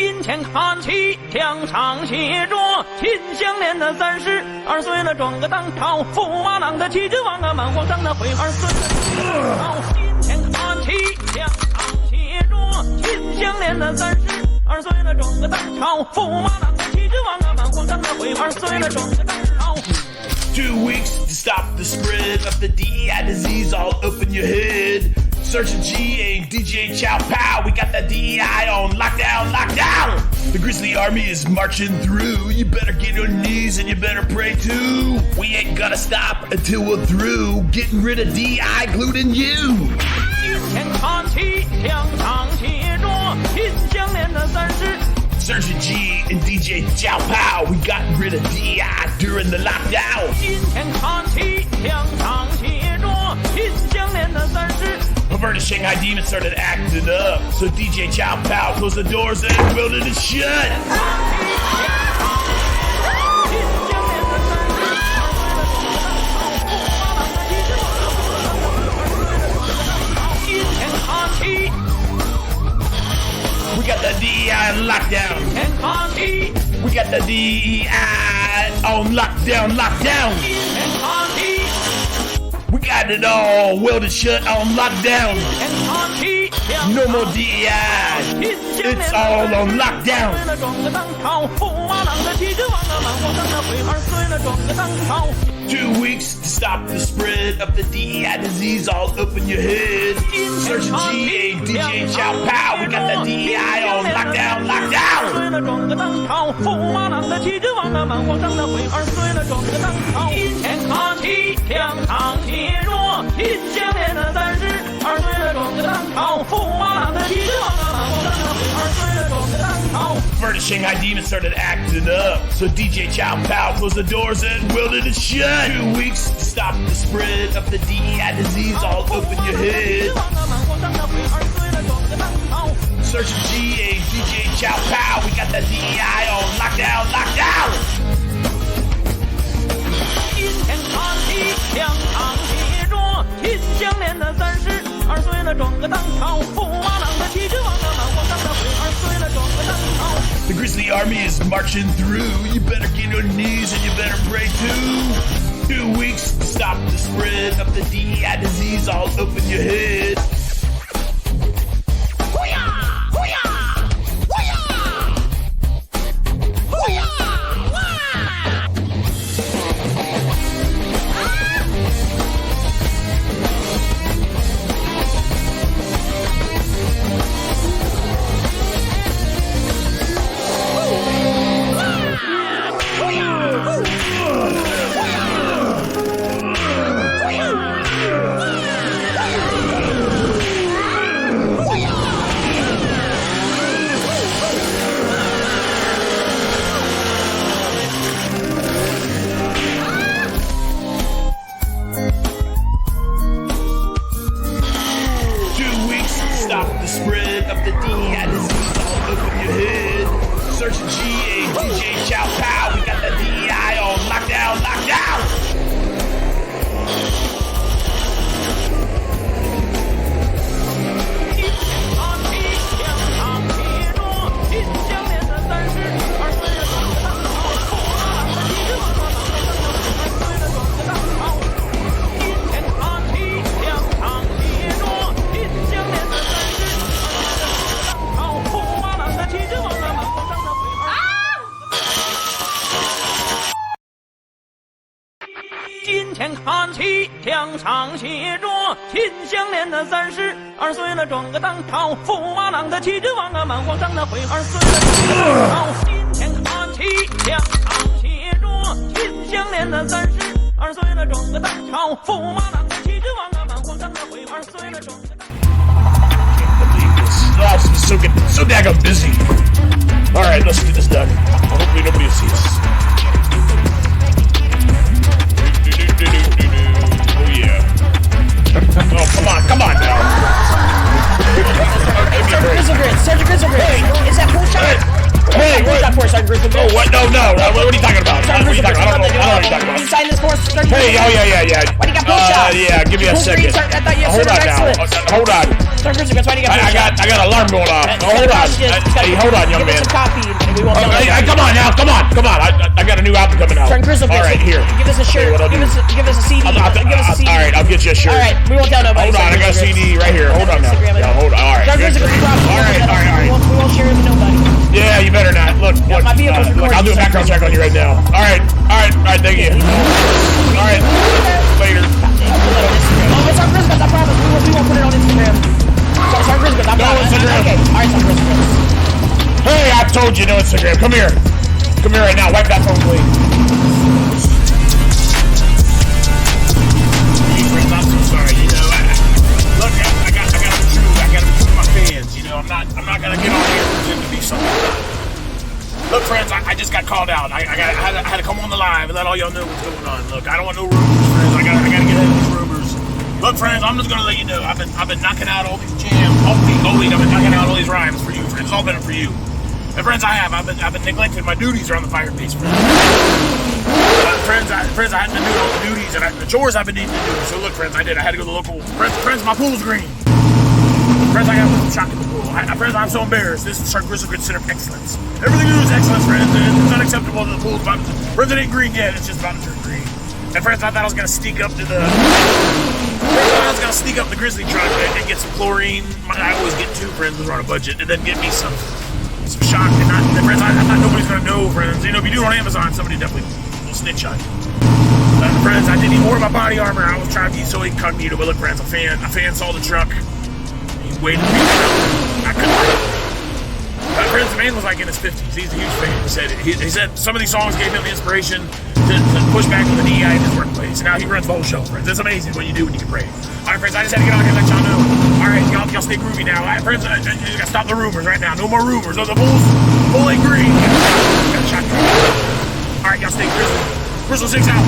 金钱看齐，墙上写着秦香莲的32岁了，装个当朝驸马郎的旗帜王啊，满皇上的徽儿孙。金钱看齐，墙上写着秦香莲的32岁了，装个当朝驸马郎的旗帜王啊，满皇上的徽儿孙了，装个当朝。2 weeks to stop the spread of the DEI disease all up in your head. Sgt G and DJ Chow Pow, we got that DEI on lockdown, lockdown. The Grizzly Army is marching through. You better get on your knees and you better pray too. We ain't gonna stop until we're through getting rid of DEI glued in you. 金钱看齐，墙上写着秦香莲的Sgt G and DJ Chow Pow, we got rid of DEI during the lockdown. 金钱看齐，墙上写着秦香莲的Perverted Shanghai demons started acting up, so DJ Chow Pow closed the doors and welded it shut. We got the DEI on lockdown. We got the DEI on lockdown, lockdown. We got it all welded shut on lockdown. No more DEI. It's all on lockdown. 2 weeks to stop the spread of the DEI disease all up in your head. Sgt G and DJ Chow Pow, we got the DEI on lockdown, lockdown. Perverted Shanghai demons started acting up, so DJ Chow Pow closed the doors and welded it shut. 2 weeks to stop the spread of the DEI disease all up in your head. Sgt G and DJ Chow Pow, we got the DEI on lockdown, lockdown. The Grizzly Army is marching through. You better get on your knees and you better pray too. 2 weeks to stop the spread of the DEI disease all up in your head. Stop the spread of the DEI disease all up in your head. Sgt G and DJ Chow Pow, we got the DEI on lockdown, lockdown.金钱看齐，墙上写着秦香莲的32岁了，装个当朝驸马郎的旗帜王啊，满皇上的徽儿孙了。金钱看齐，墙上写着秦香莲的32岁了，装个当朝驸马郎的旗帜王啊，满皇上的徽儿孙了，装个当。This is so daggone busy. All right, let's get this done. Hopefully nobody will see us. Oh yeah. Oh, come on now. Sgt Grizzlegrits, Sgt Grizzlegrits. Hey, is that pool shot? Hey, what's that for, Sgt Grizzlegrits? Oh, what? No. What are you talking about? Sgt Grizzlegrits, I don't know. what you're talking Can you about. sign this for us? Hey, oh yeah. Why do you got pull shot? Yeah, give me a second. I thought you had Hold on now. excellence. Hold on. Sgt Grizzlegrits, why do you got pull shot? I got an alarm going off. Hold on. Hey, hold on, young Give man. us a copy and we won't know. Hey, come on now, come on. I got a new album coming out. Sgt Grizzlegrits. All right, here. Give us a shirt. What I'll Give do. us a CD. Give us a CD. All right, I'll get you a shirt. All right, we won't tell nobody. Hold on, I got a CD right here. Hold on now. Yeah, hold on. All right. Sgt Grizzlegrits, All right. We won't share it with nobody. Yeah, you better not. Look, my vehicle's recording. I'll do a background check on you right now. All right, thank you. All right, later. Oh, it's Sgt Grizzlegrits, I promise. We won't put it on Instagram. Sgt Grizzlegrits, I promise. Instagram. Okay, all right, Sgt Grizzlegrits. Hey, I told you no Instagram. Come here right now. Wipe that phone clean. Hey, friends, I'm so sorry. You know, look, I gotta be true. I gotta be true to my fans. You know, I'm not gonna get on here and pretend to be something. Look, friends, I just got called out. I had to come on the live and let all y'all know what's going on. Look, I don't want no rumors, friends. I gotta get ahead of these rumors. Look, friends, I'm just gonna let you know. I've been knocking out all these jams. I've been knocking out all these rhymes for you, friends. It's all been for you. And friends, I've been neglecting my duties around the fire base, friends. Friends, I hadn't been doing all the duties and the chores I've been needing to do. So look, friends, I had to go to the local. Friends, my pool's green. Friends, I got a shock in the pool. Friends, I'm so embarrassed. This is Sgt Grizzlegrits Center of Excellence. Everything we do is excellence, friends. It's unacceptable that the pool's about to... Friends, it ain't green yet. It's just about to turn green. And friends, I thought I was going to sneak up to the... grizzly truck and get some chlorine. I always get two, friends, when we're on a budget. And then get me some shock. And friends, I thought nobody's going to know, friends. You know, if you do it on Amazon, somebody definitely will snitch on you. Friends, I didn't even order my body armor. I was trying to be so incognito. But look, friends, a fan saw the truck. Waited for me to come. I couldn't wait. My friend, the man was like in his 50s. He's a huge fan. He said some of these songs gave him the inspiration to push back with the DEI in his workplace. And now he runs the whole show, friends. It's amazing what you do when you can pray. All right, friends, I just had to get on here and let y'all know. All right, y'all stay groovy now. All right, friends, I gotta stop the rumors right now. No more rumors. Oh, the bull ain't green. Got shot. All right, y'all stay grizzly. Grizzle 6 out.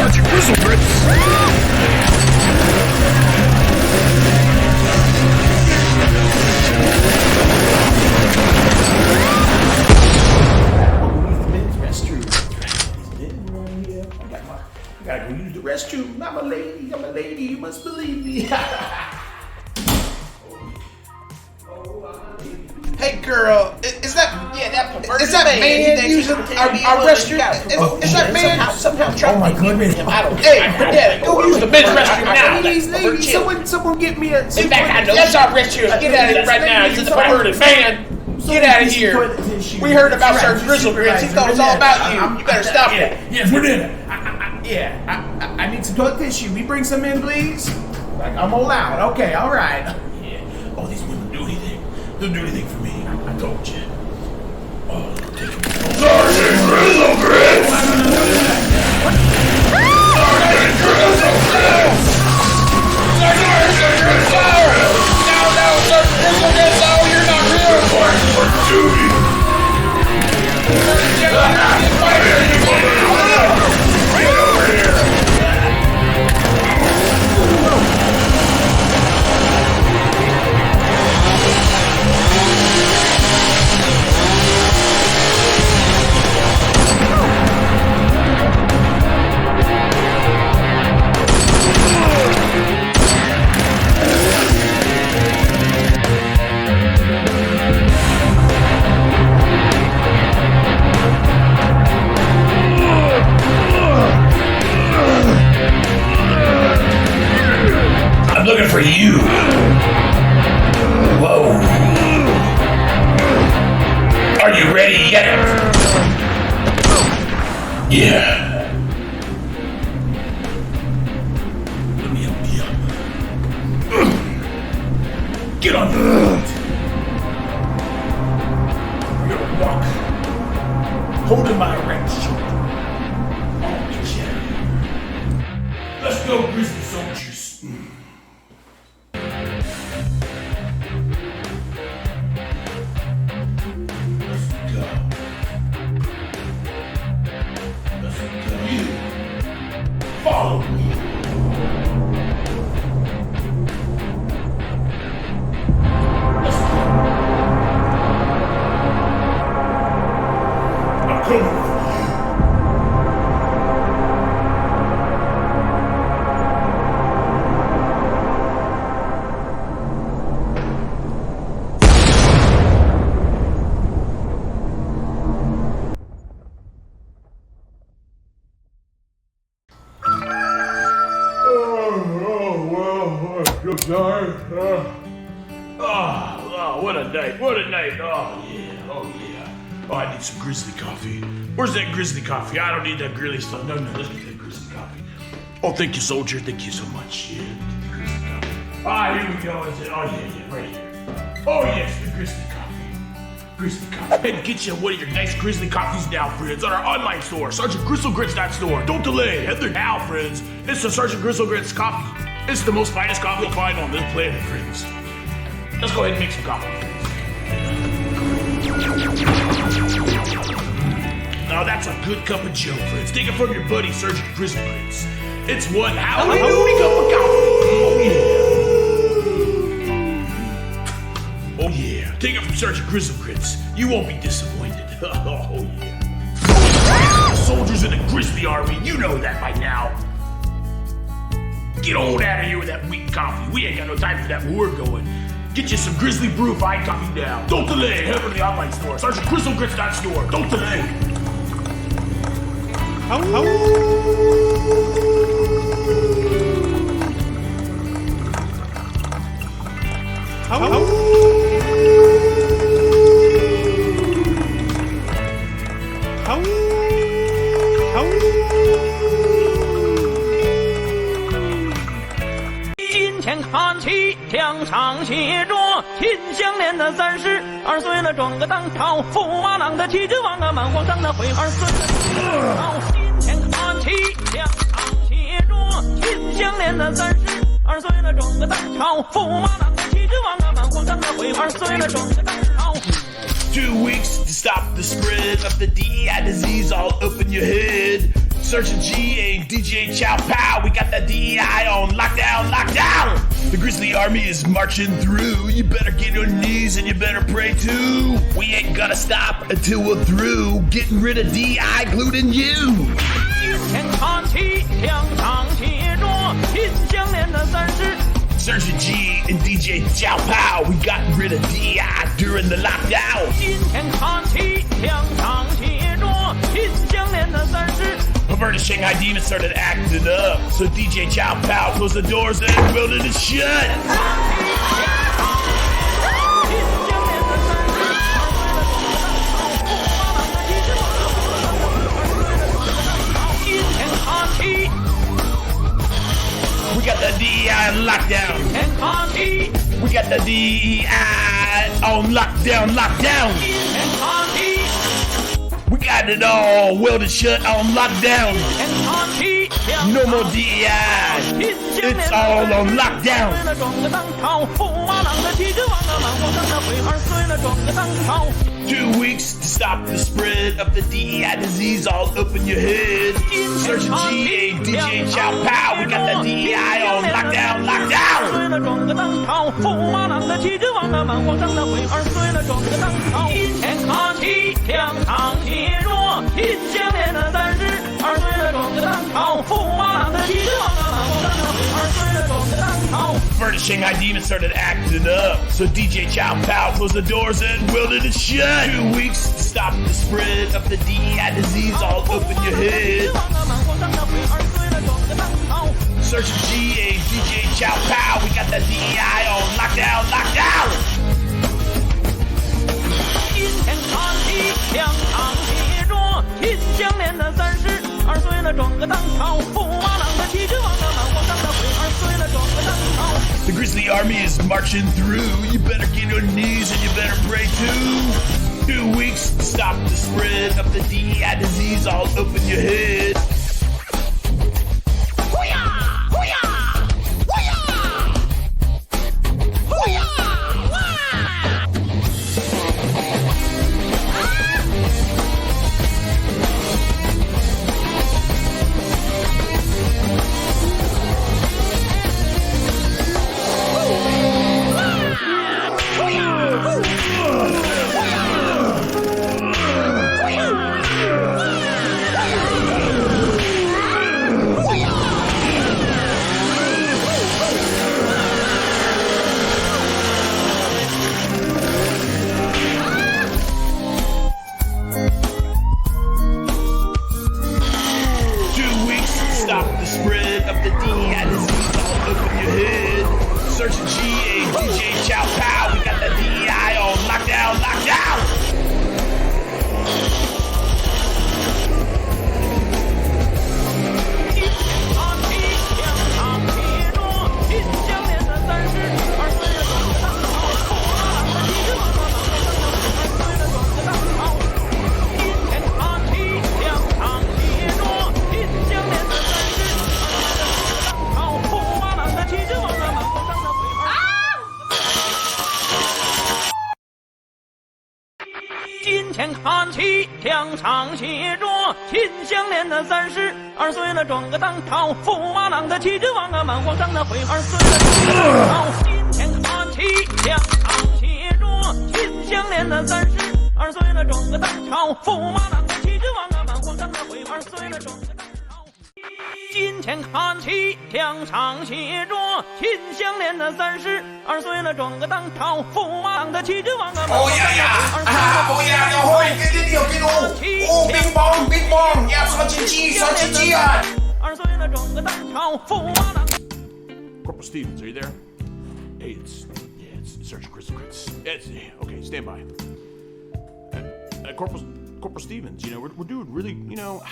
Sgt Grizzlegrits. I gotta go use the restroom. I'm a lady, you must believe me. Hey girl, is that man using our restroom? Is that man somehow trying Oh my to goodness. Hey, go use the men's restroom now. Ladies, someone get me a... In fact, I know that's our restroom. Get out of here right now. You're the perverted man. Get out of here. We heard about Sgt Grizzlegrits. He thought it was all about you. You better stop it. Yes, we're doing it. I need some toilet tissue. We bring some in, please? Like, I'm all out. Okay, all right. Oh, these wouldn't do anything. They'll do anything for me. I told you. Oh, take it. Sgt Grizzlegrits! Sgt Grizzlegrits! Sgt Grizzlegrits! No, Sgt Grizzlegrits, no, you're not real. Mark for duty! Get over here! I'm looking for you. Whoa. Are you ready yet? Yeah. Let me help you. Get on your feet. You're gonna walk. Holding my right shoulder. I'll get you. Let's go, Grizzly Soldiers. Follow me. Let's go. I'm coming for you. I'm tired. What a night. What a night. Oh, yeah. Oh, yeah. Oh, I need some grizzly coffee. Where's that grizzly coffee? I don't need that grizzly stuff. No, let's get that grizzly coffee. Oh, thank you, soldier. Thank you so much. Yeah, grizzly coffee. Ah, here we go. Is it? Oh, yeah, right here. Oh, yes, the grizzly coffee. Grizzly coffee. And get you one of your nice grizzly coffees now, friends, on our online store, SgtGrizzlegrits.store. Don't delay. Head there now, friends. It's the Sgt Grizzlegrits coffee. It's the most finest coffee you'll find on this planet, friends. Let's go ahead and make some coffee, friends. Now that's a good cup of Joe, friends. Take it from your buddy, Sgt Grizzlegrits. It's one howdy doody cup of coffee. Oh yeah. Take it from Sgt Grizzlegrits. You won't be disappointed. Oh yeah. Soldiers in the Grizzly Army, you know that by now. Get on out of here with that weak coffee. We ain't got no time for that when we're going. Get you some Grizzly Brew fine coffee now. Don't delay. Head over to the online store. SgtGrizzlegrits.store. Don't delay.看齐，墙上写着秦香莲的32岁了，装个当朝驸马郎的齐君王啊，满皇上的回儿孙。到今天看齐，墙上写着秦香莲的32岁了，装个当朝驸马郎的齐君王啊，满皇上的回儿孙了，装个当朝。2 weeks to stop the spread of the DEI disease all up in your head. Sgt G and DJ Chow Pow, we got that DEI on lockdown, lockdown! The Grizzly Army is marching through. You better get on your knees and you better pray too. We ain't gonna stop until we're through getting rid of DEI, including you. 今天看齐，墙上写着秦香莲的30。Sgt G and DJ Chow Pow, we got rid of DEI during the lockdown. 今天看齐，墙上写着秦香莲的30。Perverted Shanghai demons started acting up, so DJ Chow Pow closed the doors and welded it shut. We got the DEI DEI on lockdown. We got the DEI on lockdown. We got it all welded shut on lockdown. No more DEI. It's all on lockdown. 2 weeks to stop the spread of the DEI disease all up in your head. Sgt DJ Chow Pow. We got the DEI on lockdown. 碎了整个当朝，驸马郎的旗帜王啊，满皇上的徽儿碎了整个当朝。金钱看齐，墙上写着金项链的30，儿碎了整个当朝，驸马郎的旗帜王啊，满皇上的徽儿碎了整个当朝。 First, Shanghai demons started acting up, so DJ Chow Pow closed the doors and welded it shut. 2 weeks to stop the spread of the DEI disease all up in your head. Search GA, DJ Chow Pow, we got the DEI on lockdown. 金钱看齐，墙上写着金项链的30，儿碎了整个当朝，驸马郎的旗帜王啊，满皇上的徽儿碎了整个当朝。 The Grizzly Army is marching through. You better get on your knees and you better pray too. 2 weeks to stop the spread of the DEI disease all up in your head. Search GA, DJ Chow Pow. We got the DEI on lockdown. 金钱看齐，墙上写着金项链的30，儿碎了整个当朝，驸马郎的旗帜王啊，满皇上的徽儿碎了整个当朝。金钱看齐，墙上写着金项链的30，儿碎了整个当朝，驸马郎的旗帜王啊，满皇上的徽儿碎了整个当朝。金钱看齐，墙上写着金项链的30，儿碎了整个当朝，驸马郎的旗帜王啊，满皇上的徽儿碎了整个当朝。 Bing bong, yeah, Sgt G on. Corporal Stevens, are you there? Hey, it's Sgt Grizzlegrits. Okay, stand by. Corporal Stevens, we're doing really, I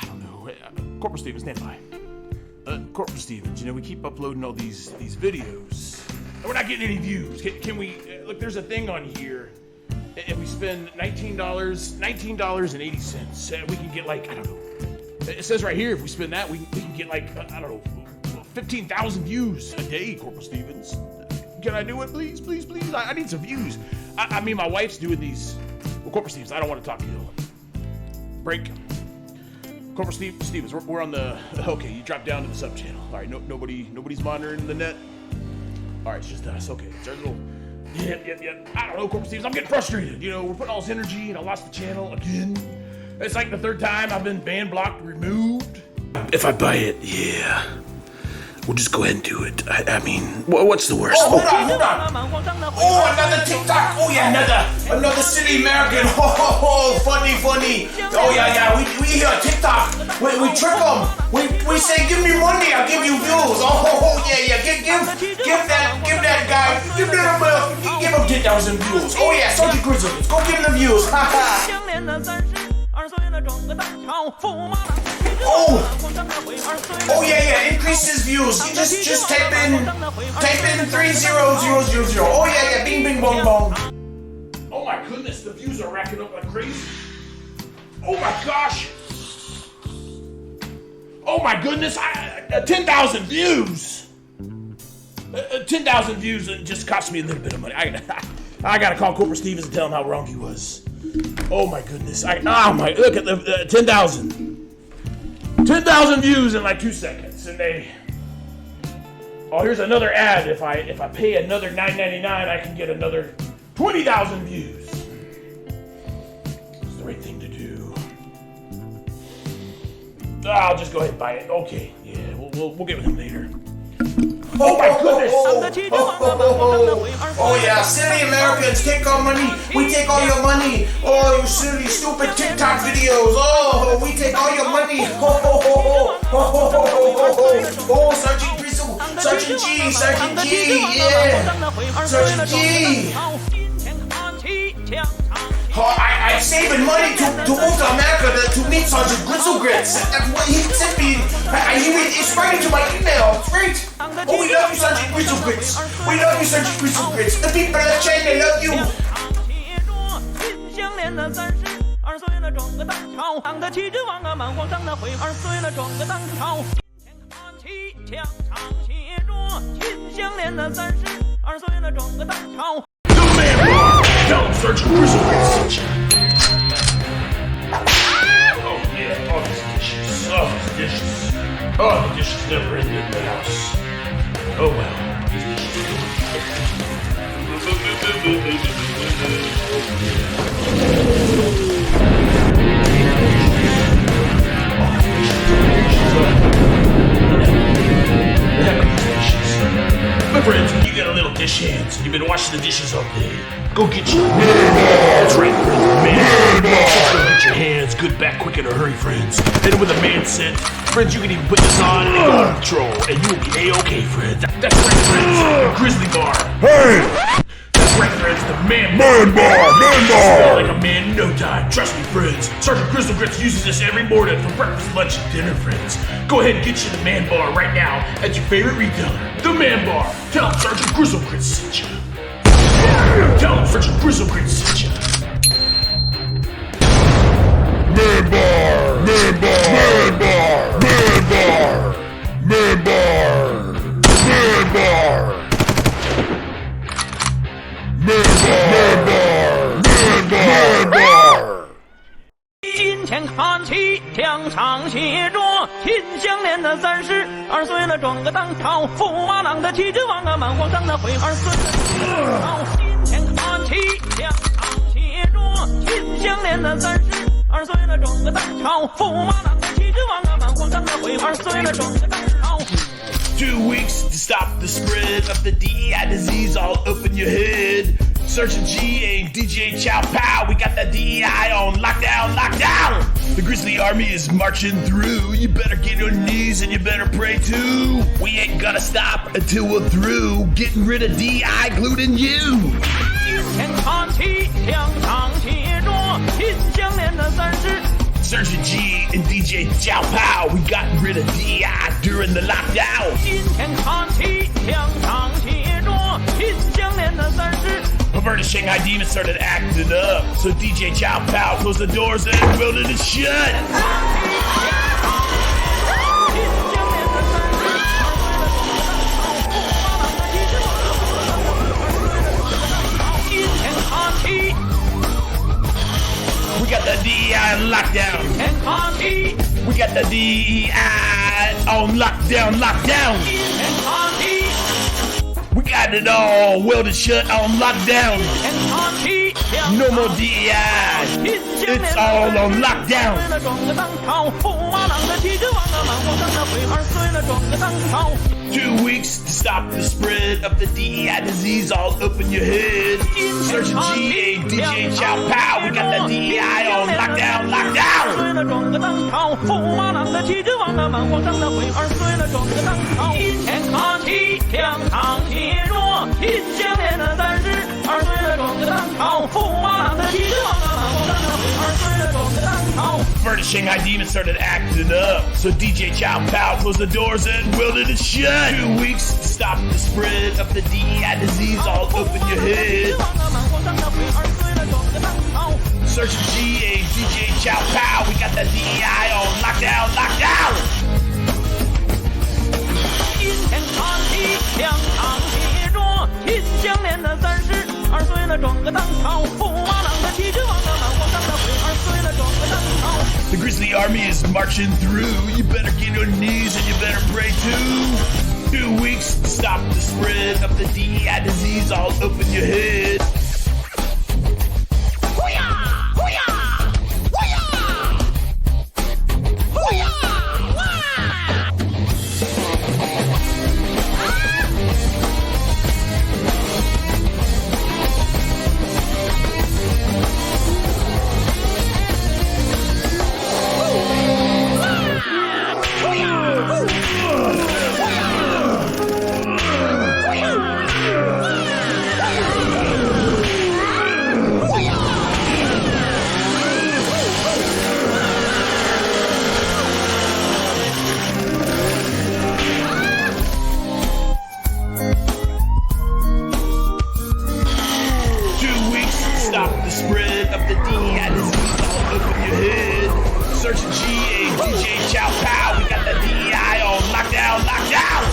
don't know. Corporal Stevens, stand by. Corporal Stevens, we keep uploading all these videos, and we're not getting any views. Can we look? There's a thing on here. If we spend $19.80, we can get I don't know. It says right here, if we spend that, we can get I don't know, 15,000 views a day, Corporal Stevens. Can I do it, please? I need some views. I mean, my wife's doing these. Well, Corporal Stevens, I don't want to talk to you. Break. Corporal Stevens, we're on the. Okay, you drop down to the sub channel. All right, nobody's monitoring the net. All right, it's just us. Okay, it's our little. Yep. I don't know, Corporal Stevens. I'm getting frustrated. We're putting all this energy, and I lost the channel again. It's like the 3rd time I've been banned, blocked, removed. If I buy it, yeah. We'll just go ahead and do it. I mean, what's the worst? Oh, hold on. Oh, another TikTok. Oh, yeah, another silly American. Oh, funny. Oh, yeah. We hear TikTok. We trick them. We say, give me money, I'll give you views. Oh, yeah. Give that guy. Give him 10,000 views. Oh, yeah, Sgt Grizzlegrits. Go give him the views. Ha ha. Oh yeah, increase his views. You just type in 30000. Oh yeah, bing bing bong bong. Oh my goodness, the views are racking up like crazy. Oh my gosh. Oh my goodness, 10,000 views. 10,000 views, and it just cost me a little bit of money. I gotta call Cooper Stevens and tell him how wrong he was. Oh my goodness. Look at the 10,000. 10,000 views in like 2 seconds, and here's another ad. If I pay another $9.99, I can get another 20,000 views. It's the right thing to do. I'll just go ahead and buy it. Okay, yeah, we'll get with him later. Oh my goodness! Oh yeah, silly Americans, take our money. We take all your money. Oh, you silly, stupid TikTok videos. Oh, we take all your money. Oh, Sgt Grizzle, Sgt G, yeah, Sgt G. Oh, I'm saving money to move to America to meet Sgt Grizzlegrits. That's what he sent me. It's right into my email. It's great. Oh, we love you, Sgt Grizzlegrits. We love you, Sgt Grizzlegrits. The people of China love you. Tell him Sgt Grizzlegrits sent you. Oh yeah, all these dishes. Oh, these dishes. Oh, the dishes never ended in the house. Oh well. My friends, when you got a little dish hands and you've been washing the dishes all day, go get your That's right, friends. Man, go get your hands good back quick in a hurry, friends. And with a man set, friends, you can even put this on and go on patrol, and you will be A-okay, friends. That's right, friends. The Grizzly Bar. Hey! That's right, friends. The Man Bar! Smell like a man in no time. Trust me, friends. Sgt Grizzlegrits uses this every morning for breakfast, lunch, and dinner, friends. Go ahead and get you the Man Bar right now at your favorite retailer. The Man Bar. Tell them Sgt Grizzlegrits sent you. Tell them Sgt Grizzlegrits sent you. Man Bar!金钱看齐，墙上写着秦香莲的32岁了，装个当朝驸马郎的气质王啊，满皇上的会2岁了。金钱看齐，墙上写着秦香莲的32岁了，装个当朝驸马郎的气质王啊，满皇上的会2岁了，装个当朝。 2 weeks to stop the spread of the DEI disease all up in your head. Sgt G and DJ Chow Pow, we got that DEI on lockdown. The Grizzly Army is marching through. You better get on your knees and you better pray too. We ain't gonna stop until we're through getting rid of DEI glued in you. Sgt G and DJ Chow Pow, we got rid of DEI during the lockdown. Perverted Shanghai demons started acting up, so DJ Chow Pow closed the doors and welded it shut. We got the DEI on lockdown. We got the DEI on lockdown. We got it all welded shut on lockdown. No more DEI. It's all on lockdown. 2 weeks to stop the spread of the DEI disease all up in your head. Sgt G and DJ Chow Pow, we got the DEI on lockdown. Thank you. Furnace Shanghai Demon started acting up. So DJ Chow Pow closed the doors and welded it shut. 2 weeks to stop the spread of the DEI disease all up in your head. Sgt G and DJ Chow Pow, we got that DEI on lockdown, lockdown. 今天看齐，两场协作，秦香莲的32岁了，转个当朝，驸马郎的旗帜往那满皇上的22岁了，转个当朝。The Grizzly Army is marching through. You better get on your knees and you better pray too. 2 weeks to stop the spread of the DEI disease all up in your head. Stop the spread of the DEI disease all up in your head. Sgt G and DJ Chow Pow, we got that DEI on lockdown, lockdown.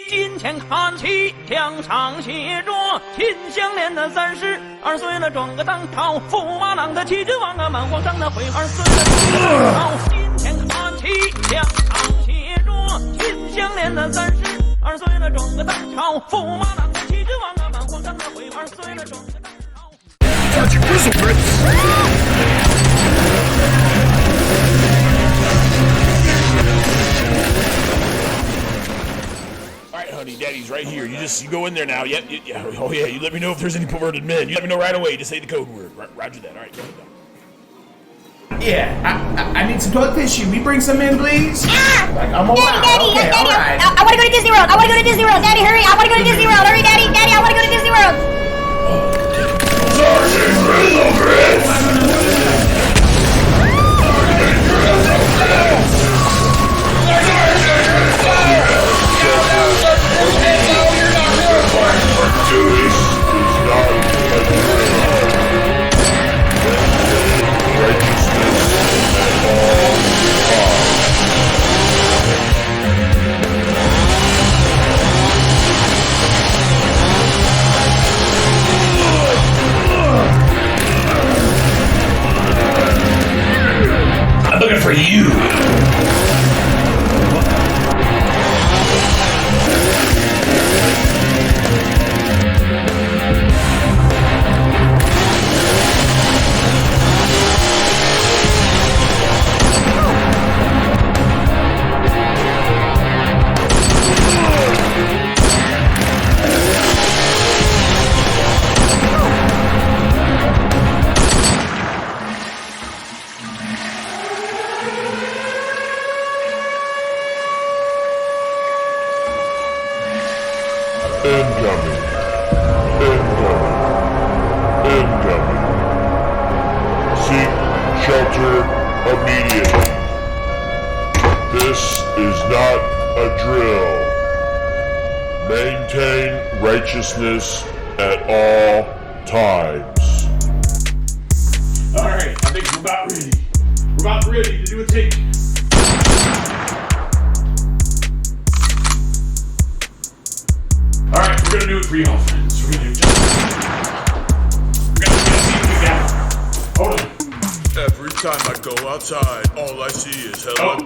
金钱看齐，两场协作，秦香莲的32岁了，转个当朝，驸马郎的旗帜往啊满皇上的回22岁了，转个当朝。金钱看齐，两场协作，秦香莲的32岁了，转个当朝，驸马郎的旗帜往啊满皇上的回22岁了，转个当朝。Sgt Grizzlegrits! Honey, Daddy's right here. You go in there now. Yep. Oh yeah. You let me know if there's any perverted men. You let me know right away. Just say the code word. Roger that. All right. Go. Yeah, I need some toilet tissue. We bring some in, please. Like, I'm all out. Daddy, Okay, Daddy, all right. I want to go to Disney World. Daddy, hurry. I want to go to Disney World. Hurry, Daddy. I want to go to Disney World. Sgt Grizzlegrits! I'm looking for you. Incoming. Seek shelter immediately. This is not a drill. Maintain righteousness at all times. Alright, I think we're about ready. We're about ready to do a take. Alright, we're gonna do it for y'all, friends. We're gonna see what we got. Hold on. Every time I go outside, all I see is helicopters. Oh,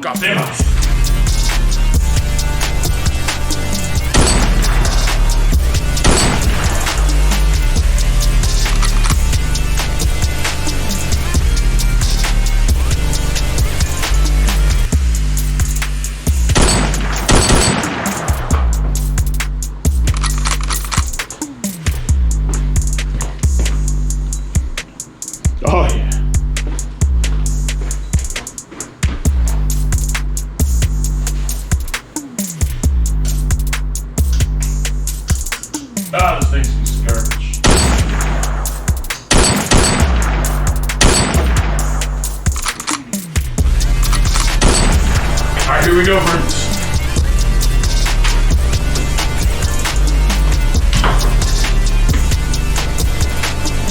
Ah, this thing's piece of garbage. Alright, here we go, friends.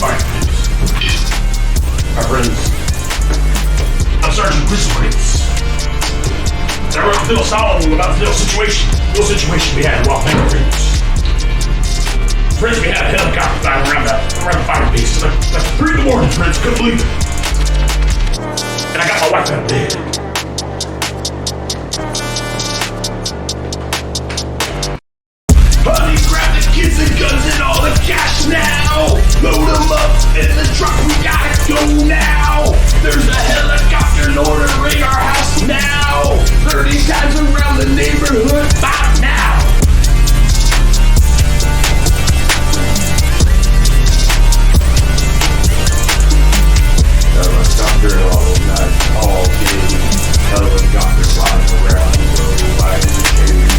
Alright, friends. I'm Sgt Grizzlegrits. And I wrote a little song about the little situation we had while playing friends. Friends, we had a helicopter flying around the fire base. Like 3 in the morning, friends, couldn't believe it. And I got my wife out of bed. Honey, grab the kids and guns and all the cash now. Load them up in the truck, we gotta go now. There's a helicopter ordering our house now. 30 times around the neighborhood by now. Helicopter all night, all day. Helicopter flying around the road, wide in the shade.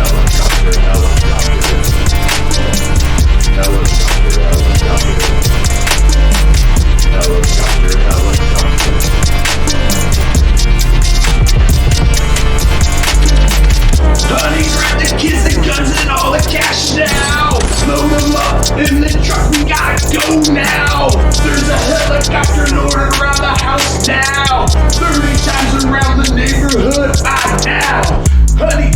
Helicopter, helicopter. Helicopter, helicopter. Helicopter, helicopter. Honey, grab the kids and guns and all the cash now. Load them up in the truck, we gotta go now. There's a helicopter ordered around the house now. 30 times around the neighborhood by now. Honey,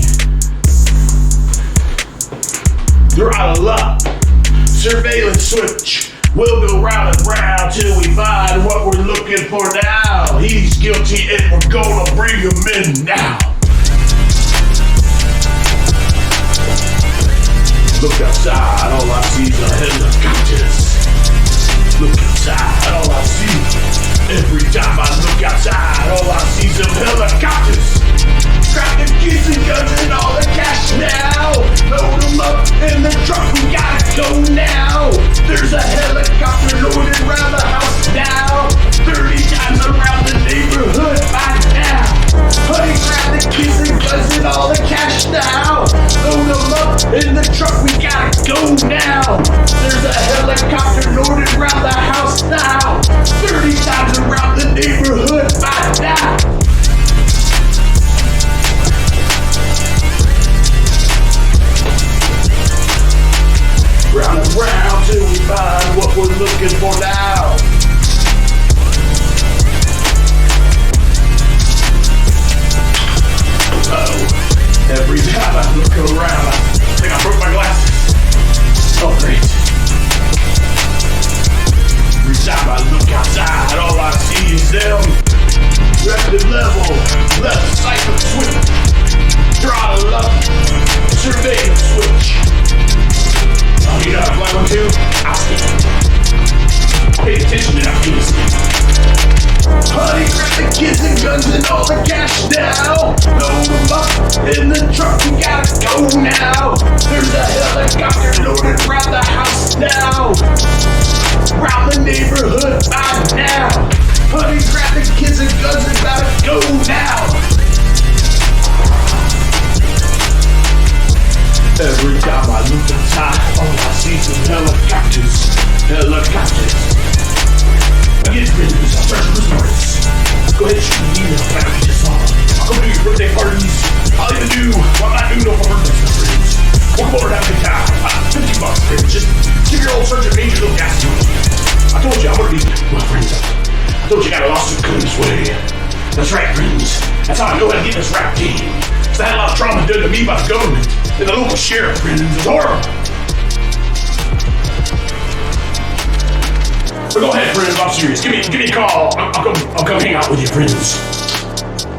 you're out of luck. Surveillance switch. We'll go round and round till we find what we're looking for now. He's guilty and we're gonna bring him in now. Look outside, all I see is a helicopters. Look outside, all I see. Every time I look outside, all I see is some helicopters. Grab the kids and guns and all the cash now. Load them up in the truck, we gotta go now. There's a helicopter loaded around the house now. 30 times around the neighborhood by now. Honey, grab the kids and guns and all the cash now. Load them up in the truck, we gotta go now. There's a helicopter loaded around the house now. 30 times around the neighborhood by now. Round and round till we find what we're looking for now. Uh-oh. Every time I look around, I think I broke my glasses. Oh, great. Every time I look outside, all I see is them. Rapid level, left cycle switch. Throttle up, surveillance switch. Oh, you know how to fly one too? I'll skip it. Pay attention to that piece. Honey, grab the kids and guns and all the cash now. Load them up in the truck, we gotta go now. There's a helicopter loaded around the house now. Round the neighborhood by now. Honey, grab the kids and guns and gotta go now. Every time I look outside, all I see is some helicopters. Helicopters. Again, friends, I'm Sgt Grizzlegrits. Go ahead and shoot me an email back with your song. I'll come to your birthday parties. I'll even do what I do know for birthday stuff, friends. We'll come over and have a good time. $50, friends. Just give your old Sgt Major a little gas to it. I told you I'm gonna be, well, friends, I told you I got a lawsuit coming this way. That's right, friends. That's how I know how to get this rap game. Cause I had a lot of trauma done to me by the government and the local sheriff, friends. It's horrible. But go ahead, friends. I'm serious. Give me a call. I'll come hang out with you, friends.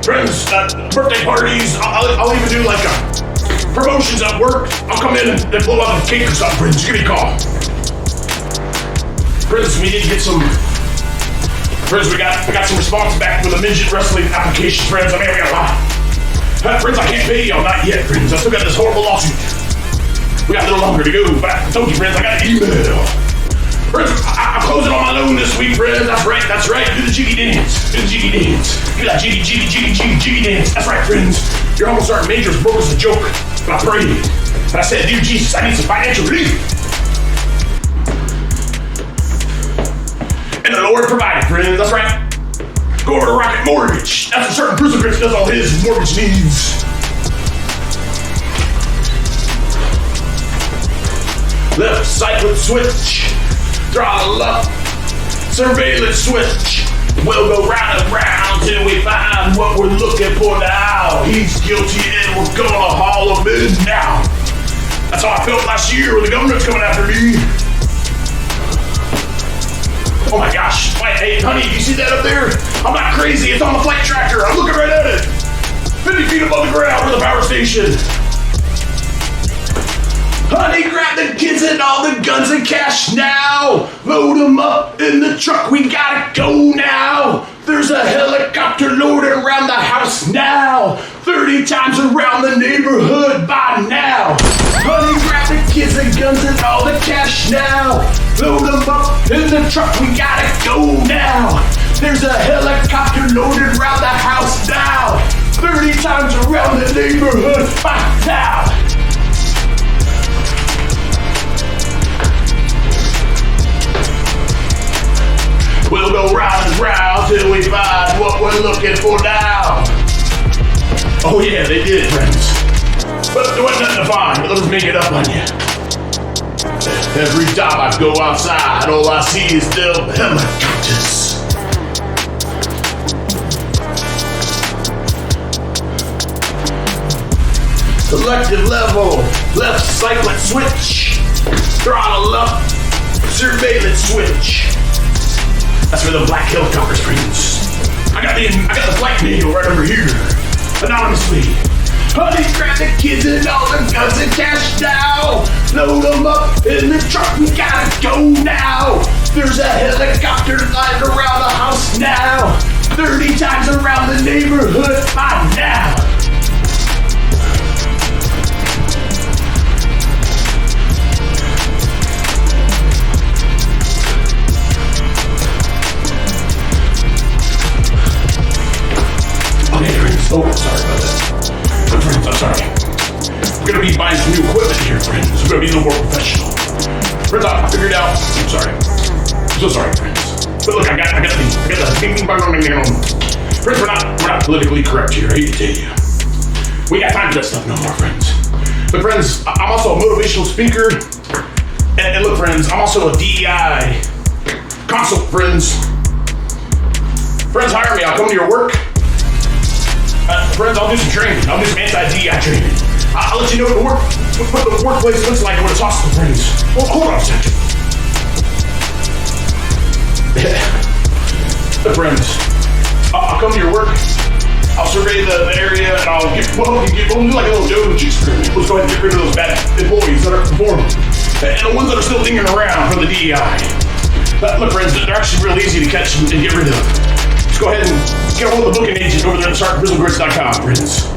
Friends, birthday parties. I'll even do like promotions at work. I'll come in and blow out a cake or something, friends. Give me a call. Friends, we need to get some. Friends, we got some response back with the midget wrestling application, friends. I mean, we got a lot. Friends, I can't pay y'all, not yet, friends. I still got this horrible lawsuit. We got a little longer to go, but I told you, friends, I got an email. Friends, I'm closing on my loan this week, friends. That's right. Do the jiggy dance. Do that jiggy dance. That's right, friends. Your Uncle Sergeant Major's broke us a joke. And I prayed. And I said, dear Jesus, I need some financial relief. And the Lord provided, friends. That's right. Go over to Rocket Mortgage. That's where Sgt Grizzlegrits does all his mortgage needs. Left cycling switch. Throttle up. Surveillance switch. We'll go round and round till we find what we're looking for now. He's guilty and we're gonna haul him in now. That's how I felt last year when the government's coming after me. Oh my gosh. Wait, hey, honey, do you see that up there? I'm not crazy. It's on the flight tracker. I'm looking right at it. 50 feet above the ground for the power station. Honey, grab the kids and all the guns and cash now. Load them up in the truck. We gotta go now. There's a helicopter loaded around the house now. 30 times around the neighborhood by now. Honey, grab the kids and guns and all the cash now. Load them up in the truck. We gotta go now. There's a helicopter loaded around the house now. 30 times around the neighborhood by now. We'll go round and round till we find what we're looking for now. Oh yeah, they did, friends. But there wasn't nothing to find, but let's make it up on you. Every time I go outside, all I see is them helicopters. Selective level, left cycling switch. Throttle up, surveillance switch. That's where the black helicopter springs. I got the flight manual right over here. Anonymously. Honey, grab the kids and all the guns and cash now. Load them up in the truck. We gotta go now. There's a helicopter flying around the house now. 30 times around the neighborhood by now. Oh, sorry about that. But friends, I'm sorry. We're gonna be buying some new equipment here, friends. We're gonna be a little more professional. Friends, I figured out. I'm sorry. I'm so sorry, friends. But look, I got the ding ding bang bang bang. Friends, we're not politically correct here. I hate to tell you. We got time for that stuff no more, friends. But friends, I'm also a motivational speaker. And look, friends, I'm also a DEI consult, friends. Friends, hire me. I'll come to your work. Friends, I'll do some training. I'll do some anti-DEI training. I'll let you know what the workplace looks like when it's hostile, friends. Well, hold on a second. Friends, I'll come to your work. I'll survey the area and we'll do like a little doge experiment. Let's go ahead and get rid of those bad employees that are performing. And the ones that are still dinging around for the DEI. Look, friends, they're actually real easy to catch and get rid of. Just go ahead and get a hold of the booking agent over there at SgtGrizzlegrits.com, friends.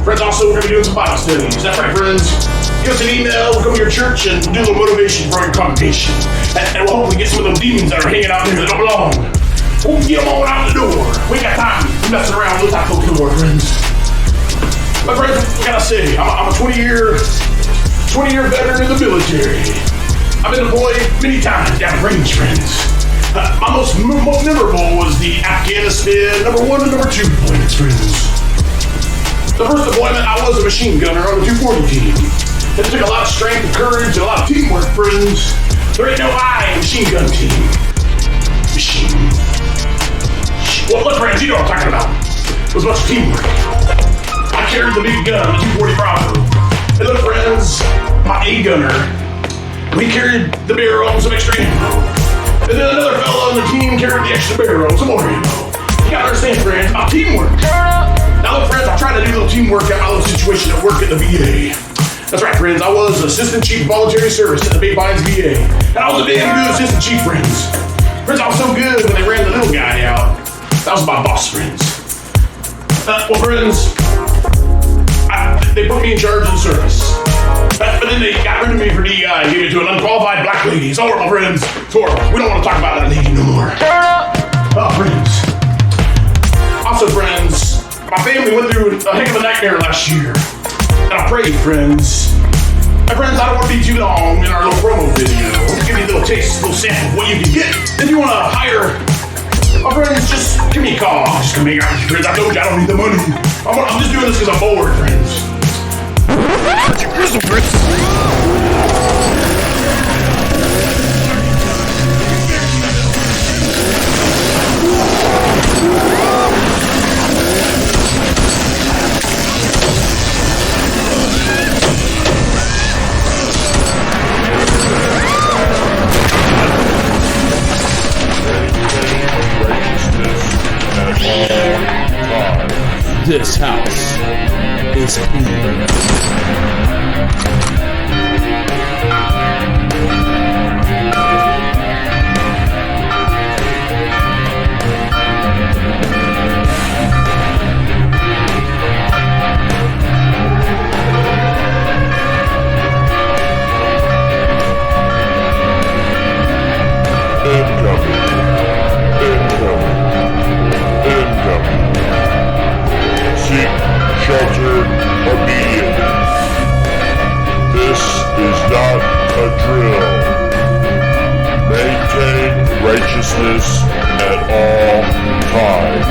Friends, also, we're going to be doing some Bible studies. That's right, friends. Give us an email, we'll come to your church and do a little motivation for your congregation. And we'll hopefully get some of those demons that are hanging out there that don't belong. We'll get them on out the door. We ain't got time to mess around with those type of folks no more, friends. But friends, we gotta say, I'm a 20-year veteran in the military. I've been deployed many times down range, friends. My most memorable was the Afghanistan #1 and #2 deployments, friends. The first deployment, I was a machine gunner on the 240 team. It took a lot of strength and courage and a lot of teamwork, friends. There ain't no I in machine gun team. Machine. Well, look, friends, you know what I'm talking about. It was a bunch of teamwork. I carried the big gun, the 240 Bravo. And look, friends, my A gunner, we carried the barrel and some extra ammo. And then another fellow on the team carried the extra barrel, some more ammo. You gotta understand, friends, about teamwork. Now look, friends, I tried to do a little teamwork at my little situation at work at the VA. That's right, friends, I was Assistant Chief of Voluntary Service at the Bay Pines VA. And I was a damn good Assistant Chief, friends. Friends, I was so good when they ran the little guy out. That was my boss, friends. Well, friends, they put me in charge of the service. But then they got rid of me for DEI and gave it to an unqualified black lady. It's horrible, friends. It's horrible. We don't want to talk about that lady no more. Oh, friends. Also, friends, my family went through a heck of a nightmare last year. I pray, friends. My friends, I don't want to be too long in our little promo video. Let's give you a little taste, a little sample of what you can get. If you want to hire my friends, just give me a call. I'm just going to make out with you, friends. I told you I don't need the money. I'm just doing this because I'm bored, friends. Sgt Grizzlegrits. This house is clean. Shelter immediately. This is not a drill. Maintain righteousness at all times.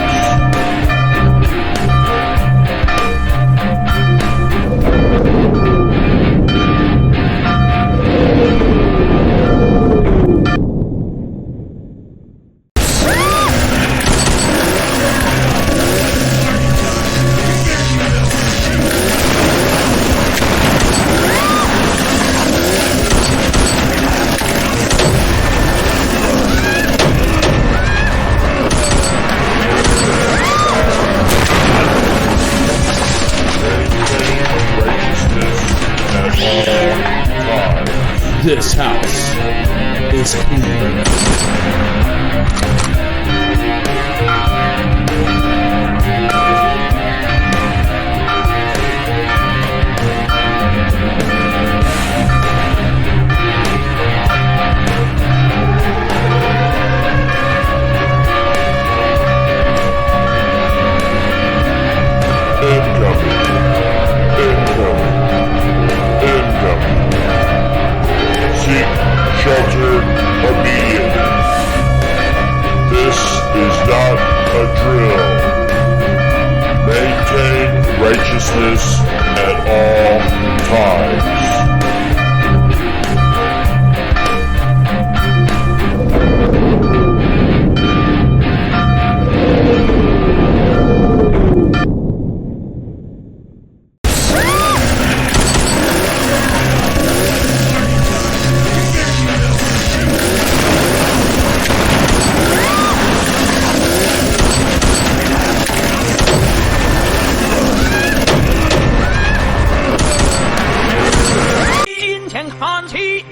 This house is clean. Shelter immediately. This is not a drill. Maintain righteousness at all times.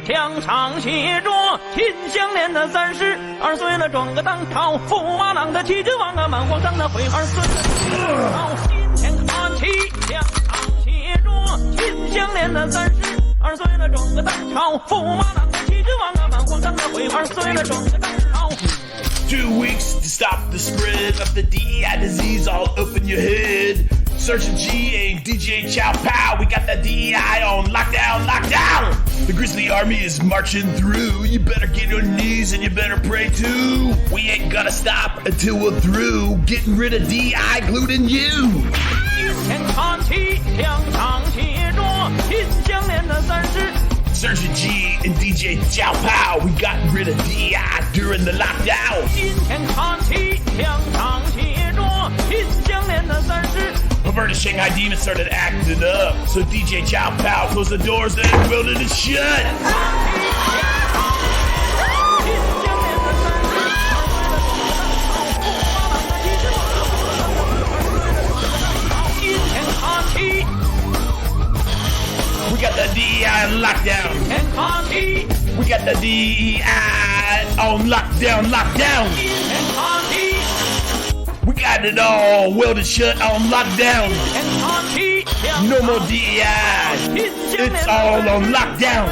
墙上写着秦香莲的32岁了，装个当朝驸马郎的气质王啊，满皇上的回2岁了，金钱看齐，墙上写着秦香莲的32岁了，装个当朝驸马郎的气质王啊，满皇上的回2岁了，装个当朝。2 weeks to stop the spread of the DEI disease all up in your head. Sgt G and DJ Chow Pow, we got that DEI on lockdown, lockdown! The Grizzly Army is marching through. You better get on your knees and you better pray too. We ain't gonna stop until we're through getting rid of DEI glued in you. 天看齐，墙上写着秦香莲的30。Sgt G and DJ Chow Pow, we got rid of DEI during the lockdown. 今天看齐，墙上写着秦香莲的30。Perverted Shanghai demons started acting up, so DJ Chow Pow closed the doors and welded it shut. We got the DEI on lockdown. We got the DEI on lockdown, lockdown. We got it all welded shut on lockdown. No more DEI. It's all on lockdown.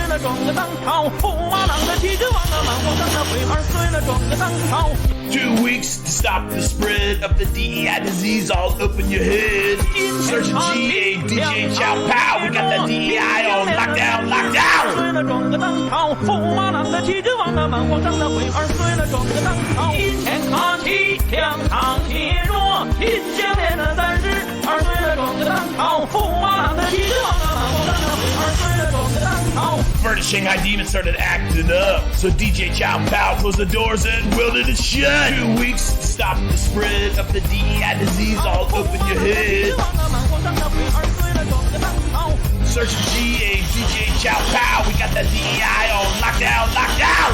2 weeks to stop the spread of the DEI disease all up in your head. Sgt DJ Chow Pow, we got the DEI on lockdown, lockdown. 碎了整个当朝，驸马郎的旗帜往那满皇上的徽儿碎了整个当朝，金钱卡其两场协若，金项链的30儿碎了整个当朝，驸马郎的旗帜往那满皇上的徽儿碎了整个当朝。 First, Shanghai demons started acting up, so DJ Chow Pow closed the doors and welded it shut. 2 weeks to stop the spread of the DEI disease all up in your head. Search G DJ Chow Pow, we got the DEI on lockdown, lockdown.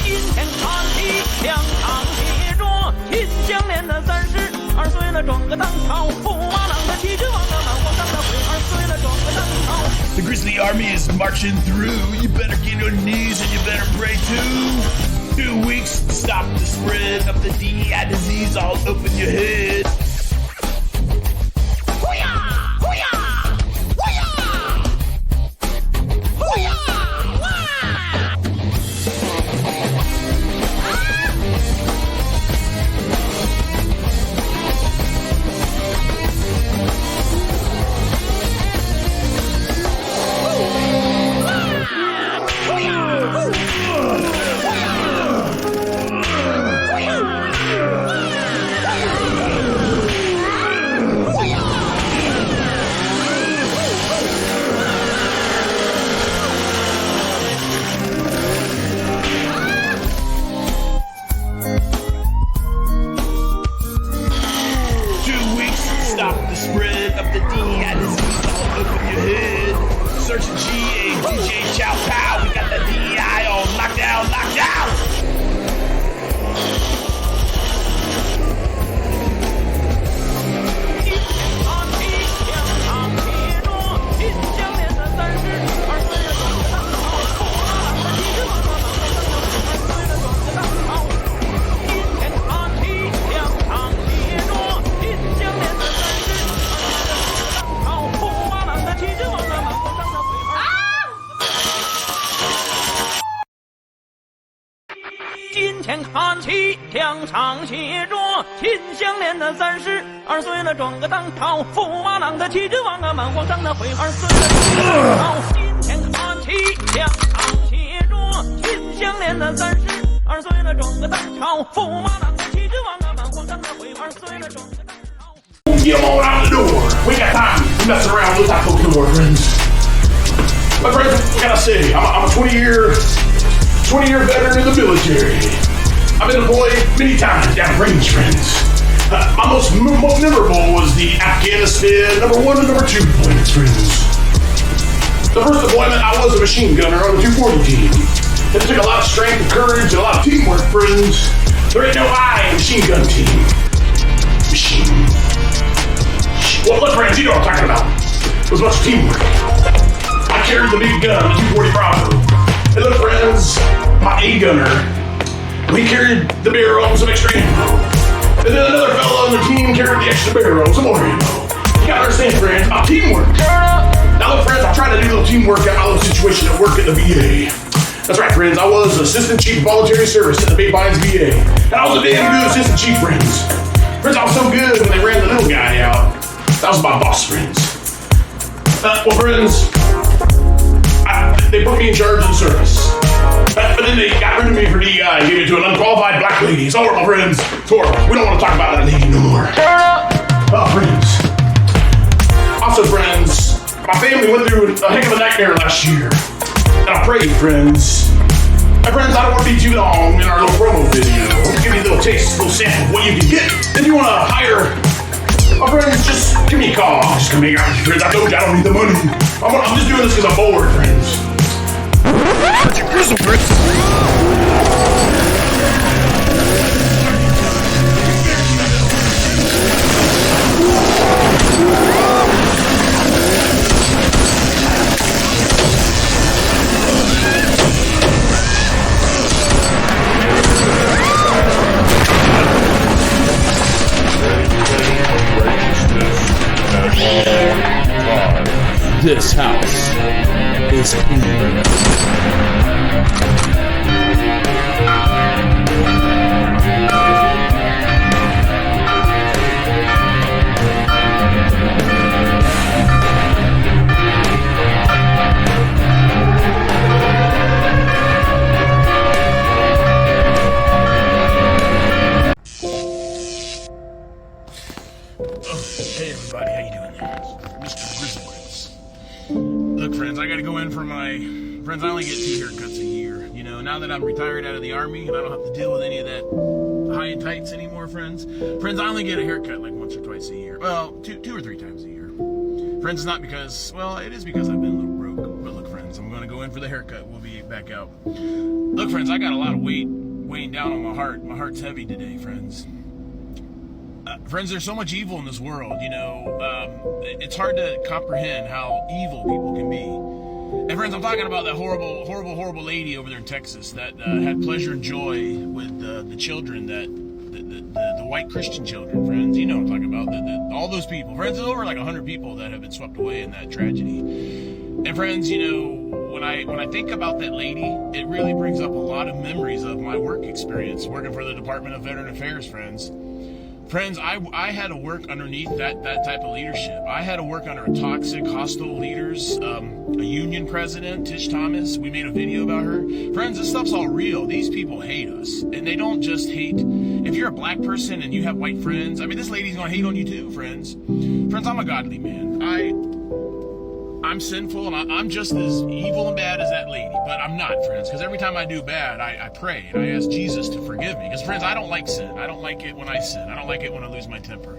金钱卡其两场协若，金项链的30儿碎了整个当朝，驸马郎的旗帜往那满皇上的徽儿碎了整个当朝。 The Grizzly Army is marching through. You better get on your knees and you better pray too. 2 weeks to stop the spread of the DEI disease all up in your head.看齐两场协着，金项链的30儿碎了整个当朝，驸马郎的旗帜往啊满皇上的徽儿碎了整个当朝。金钱看齐两场协着，金项链的30儿碎了整个当朝，驸马郎的旗帜往啊满皇上的徽儿碎了整个当朝。 Get them on out the door. We ain't got time to mess around with that folks no more, friends. My friends, what can I say? I'm a 20-year veteran in the military. I've been deployed many times down range, friends. My most memorable was the Afghanistan #1 and #2 deployments, friends. The first deployment, I was a machine gunner on the 240 team. It took a lot of strength and courage and a lot of teamwork, friends. There ain't no I in machine gun team. Machine. Well, look, friends, you know what I'm talking about. It was a bunch of teamwork. I carried the big gun, the 240 Bravo. And look, friends, my A-gunner, he carried the barrel and some extra ammo. And then another fellow on the team carried the extra barrel and some more ammo. You gotta understand, friends, about teamwork. Now, look, friends, I tried to do a little teamwork at my little situation at work at the VA. That's right, friends, I was Assistant Chief Voluntary Service at the Bay Pines VA. And I was a damn good Assistant Chief, friends. Friends, I was so good when they ran the little guy out. That was my boss, friends. Well, friends, they put me in charge of the service. But then they got rid of me for DEI and gave it to an unqualified black lady. It's horrible, friends. It's horrible. We don't want to talk about that lady no more. Oh, friends. Also, friends, my family went through a heck of a nightmare last year. And I prayed, friends. And friends, I don't want to be too long in our little promo video. I'll give you a little taste, a little sample of what you can get. If you want to hire my friends, just give me a call. Just come hang out with you, friends. I told you I don't need the money. I'm just doing this because I'm bored, friends. Sgt Grizzlegrits. Righteousness at all times. This house is clean. Hey everybody, how you doing there? Mr. Grizzlegrits. Look friends, I gotta go in for my... Friends, I only get 2 haircuts a year. You know, now that I'm retired out of the army and I don't have to deal with any of that high and tights anymore, friends. Friends, I only get a haircut like once or twice a year. Well, two or three times a year. Friends, it's not because... Well, it is because I've been a little broke. But look friends, I'm gonna go in for the haircut. We'll be back out. Look friends, I got a lot of weight weighing down on my heart. My heart's heavy today, friends. Friends, there's so much evil in this world, you know, it's hard to comprehend how evil people can be. And friends, I'm talking about that horrible lady over there in Texas that had pleasure and joy with the children, the white Christian children, friends. You know what I'm talking about, all those people. Friends, there's over like 100 people that have been swept away in that tragedy. And friends, you know, when I think about that lady, it really brings up a lot of memories of my work experience, working for the Department of Veteran Affairs, friends. Friends, I had to work underneath that type of leadership. I had to work under toxic, hostile leaders, a union president, Tish Thomas. We made a video about her. Friends, this stuff's all real. These people hate us. And they don't just hate... If you're a black person and you have white friends, I mean, this lady's going to hate on you too, friends. Friends, I'm a godly man. I'm sinful, and I'm just as evil and bad as that lady, but I'm not, friends, because every time I do bad, I pray, and I ask Jesus to forgive me, because, friends, I don't like sin. I don't like it when I sin. I don't like it when I lose my temper.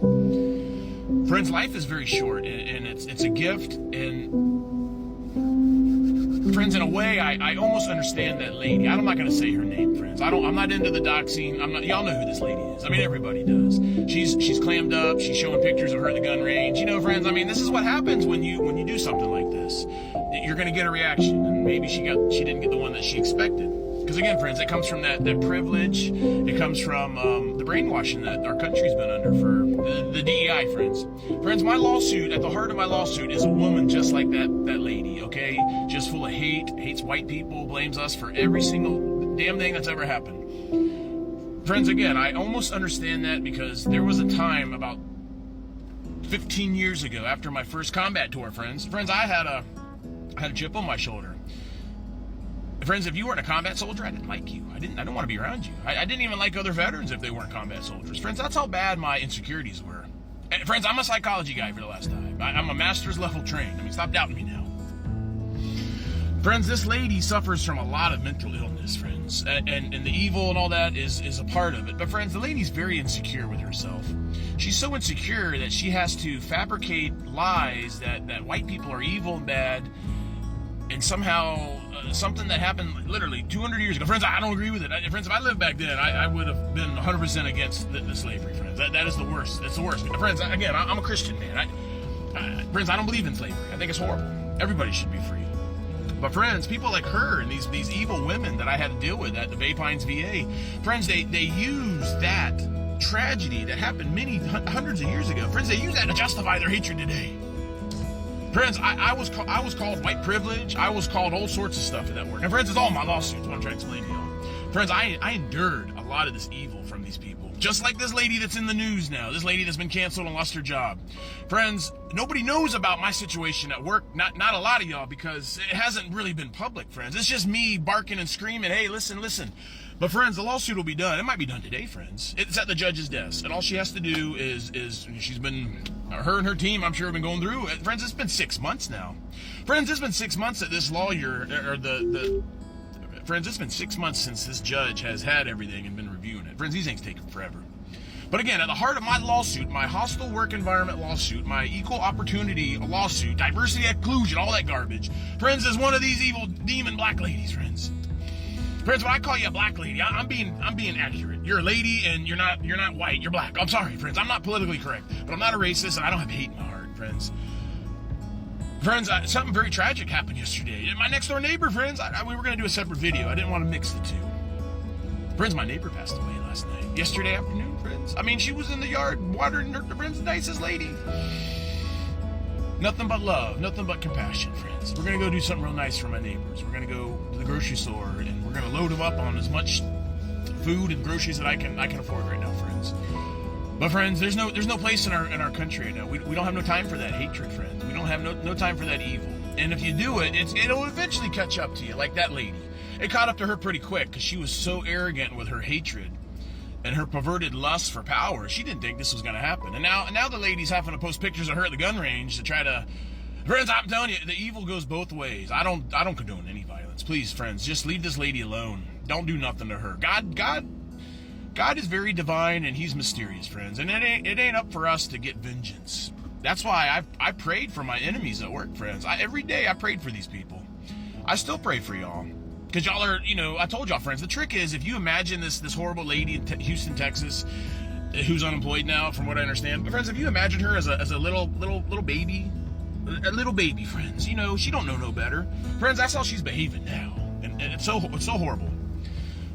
Friends, life is very short, and it's a gift, and, friends, in a way, I almost understand that lady. I'm not going to say her name, friends. I'm not into the doxing. Y'all know who this lady is. I mean, everybody does. She's clammed up. She's showing pictures of her at the gun range. You know, friends, I mean, this is what happens when you do something like this. You're going to get a reaction, and maybe she didn't get the one that she expected. Because again, friends, it comes from that privilege. It comes from the brainwashing that our country's been under for the DEI, friends. Friends, my lawsuit, at the heart of my lawsuit, is a woman just like that lady, okay? Just full of hate, hates white people, blames us for every single damn thing that's ever happened. Friends, again, I almost understand that because there was a time about 15 years ago after my first combat tour, friends. Friends, I had a chip on my shoulder. Friends, if you weren't a combat soldier, I didn't like you. I don't want to be around you. I didn't even like other veterans if they weren't combat soldiers. Friends, that's how bad my insecurities were. And friends, I'm a psychology guy for the last time. I'm a master's level trained. I mean, stop doubting me now. Friends, this lady suffers from a lot of mental illness, friends. And the evil and all that is a part of it. But friends, the lady's very insecure with herself. She's so insecure that she has to fabricate lies that white people are evil and bad. And somehow, something that happened literally 200 years ago. Friends, I don't agree with it. Friends, if I lived back then, I would have been 100% against the slavery, friends. That is the worst. That's the worst. Friends, again, I'm a Christian man. Friends, I don't believe in slavery. I think it's horrible. Everybody should be free. But friends, people like her and these evil women that I had to deal with at the Bay Pines VA, friends, they use that tragedy that happened many hundreds of years ago. Friends, they use that to justify their hatred today. Friends, I was called white privilege. I was called all sorts of stuff at that work. And friends, it's all my lawsuits, what I'm trying to explain to y'all. Friends, I endured a lot of this evil from these people. Just like this lady that's in the news now. This lady that's been canceled and lost her job. Friends, nobody knows about my situation at work. Not a lot of y'all, because it hasn't really been public, friends. It's just me barking and screaming, hey, listen. But friends, the lawsuit will be done. It might be done today, friends. It's at the judge's desk. And all she has to do is she's been... Her and her team, I'm sure, have been going through. Friends, it's been 6 months now. Friends, it's been 6 months that this lawyer, Friends, it's been 6 months since this judge has had everything and been reviewing it. Friends, these things take forever. But again, at the heart of my lawsuit, my hostile work environment lawsuit, my equal opportunity lawsuit, diversity exclusion, all that garbage, friends, is one of these evil demon black ladies, friends. Friends, when I call you a black lady, I'm being accurate. You're a lady and you're not white, you're black. I'm sorry, friends. I'm not politically correct, but I'm not a racist and I don't have hate in my heart, friends. Friends, something very tragic happened yesterday. My next door neighbor, friends, we were going to do a separate video. I didn't want to mix the two. Friends, my neighbor passed away last night. Yesterday afternoon, friends. I mean, she was in the yard watering her, friends, the nicest lady. Nothing but love, nothing but compassion, friends. We're gonna go do something real nice for my neighbors. We're gonna go to the grocery store and we're gonna load them up on as much food and groceries that I can afford right now, friends. But friends, there's no place in our country right now. We don't have no time for that hatred, friends. We don't have no time for that evil. And if you do it, it'll eventually catch up to you, like that lady. It caught up to her pretty quick because she was so arrogant with her hatred and her perverted lust for power. She didn't think this was going to happen. And now the lady's having to post pictures of her at the gun range to try to... Friends, I'm telling you, the evil goes both ways. I don't condone any violence. Please, friends, just leave this lady alone. Don't do nothing to her. God is very divine and he's mysterious, friends. And it ain't up for us to get vengeance. That's why I prayed for my enemies at work, friends. Every day I prayed for these people. I still pray for y'all. Because y'all are, I told y'all, friends, the trick is if you imagine this horrible lady in Houston, Texas, who's unemployed now, from what I understand. But friends, if you imagine her as a little baby, friends, she don't know no better. Friends, that's how she's behaving now. And it's so horrible.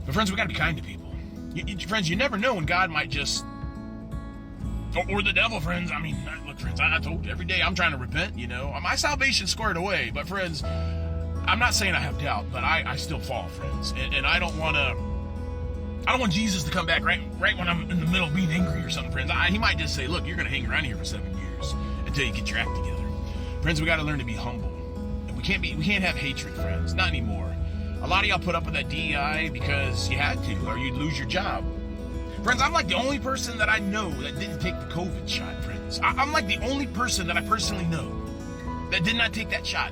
But friends, we gotta be kind to people. Friends, you never know when God might just... Or the devil, friends. I mean, look, friends, I told you, every day I'm trying to repent, My salvation's squared away, but friends... I'm not saying I have doubt, but I still fall, friends. And I don't want Jesus to come back right when I'm in the middle of being angry or something, friends. He might just say, look, you're going to hang around here for 7 years until you get your act together. Friends, we got to learn to be humble. And we can't have hatred, friends. Not anymore. A lot of y'all put up with that DEI because you had to, or you'd lose your job. Friends, I'm like the only person that I know that didn't take the COVID shot, friends. I'm like the only person that I personally know that did not take that shot.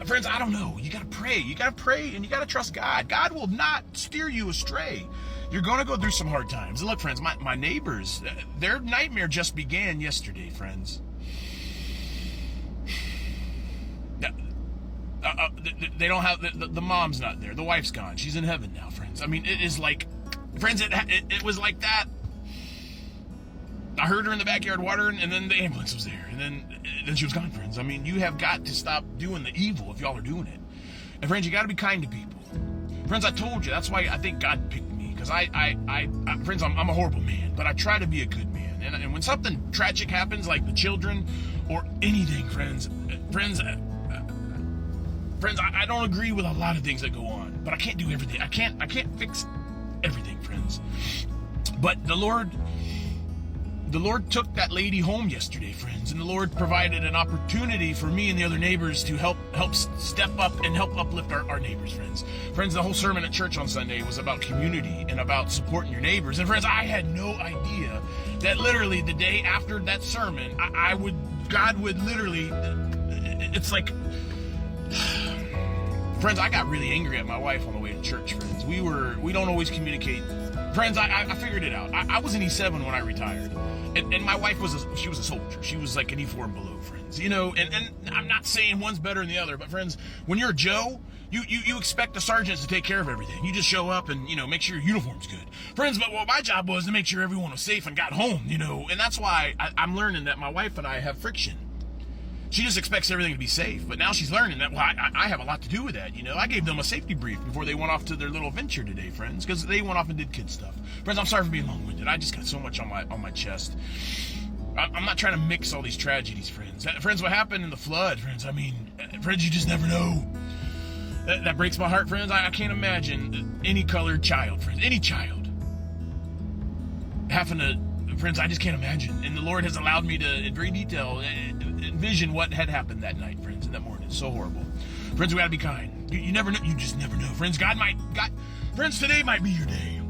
Friends, I don't know. You gotta pray. You gotta pray and you gotta trust God. God will not steer you astray. You're gonna go through some hard times. And look, friends, my neighbors, their nightmare just began yesterday, friends. They don't have, the mom's not there. The wife's gone. She's in heaven now, friends. I mean, it is like, friends, it was like that. I heard her in the backyard watering, and then the ambulance was there, and then she was gone, friends. I mean, you have got to stop doing the evil if y'all are doing it. And friends, you got to be kind to people. Friends, I told you, that's why I think God picked me, because friends, I'm a horrible man, but I try to be a good man. And when something tragic happens, like the children or anything, friends, I don't agree with a lot of things that go on, but I can't do everything. I can't fix everything, friends. But the Lord took that lady home yesterday, friends, and the Lord provided an opportunity for me and the other neighbors to help step up and help uplift our neighbors, friends. Friends, the whole sermon at church on Sunday was about community and about supporting your neighbors. And friends, I had no idea that literally the day after that sermon, God would literally, it's like, friends, I got really angry at my wife on the way to church, friends. We don't always communicate. Friends, I figured it out. I was an E7 when I retired. And my wife she was a soldier. She was like an E4 and below, friends. And I'm not saying one's better than the other, but friends, when you're a Joe, you expect the sergeants to take care of everything. You just show up and, make sure your uniform's good. Friends, but what my job was to make sure everyone was safe and got home, and that's why I'm learning that my wife and I have friction. She just expects everything to be safe, but now she's learning that, well, I have a lot to do with that, I gave them a safety brief before they went off to their little venture today, friends, because they went off and did kid stuff. Friends, I'm sorry for being long-winded. I just got so much on my chest. I'm not trying to mix all these tragedies, friends. Friends, what happened in the flood, friends, friends, you just never know. That breaks my heart, friends. I can't imagine any colored child, friends, any child, having to... Friends, I just can't imagine. And the Lord has allowed me to, in very detail, envision what had happened that night, friends, in that morning. It's so horrible. Friends, we gotta be kind. You never know. You just never know. Friends, friends, today might be your day.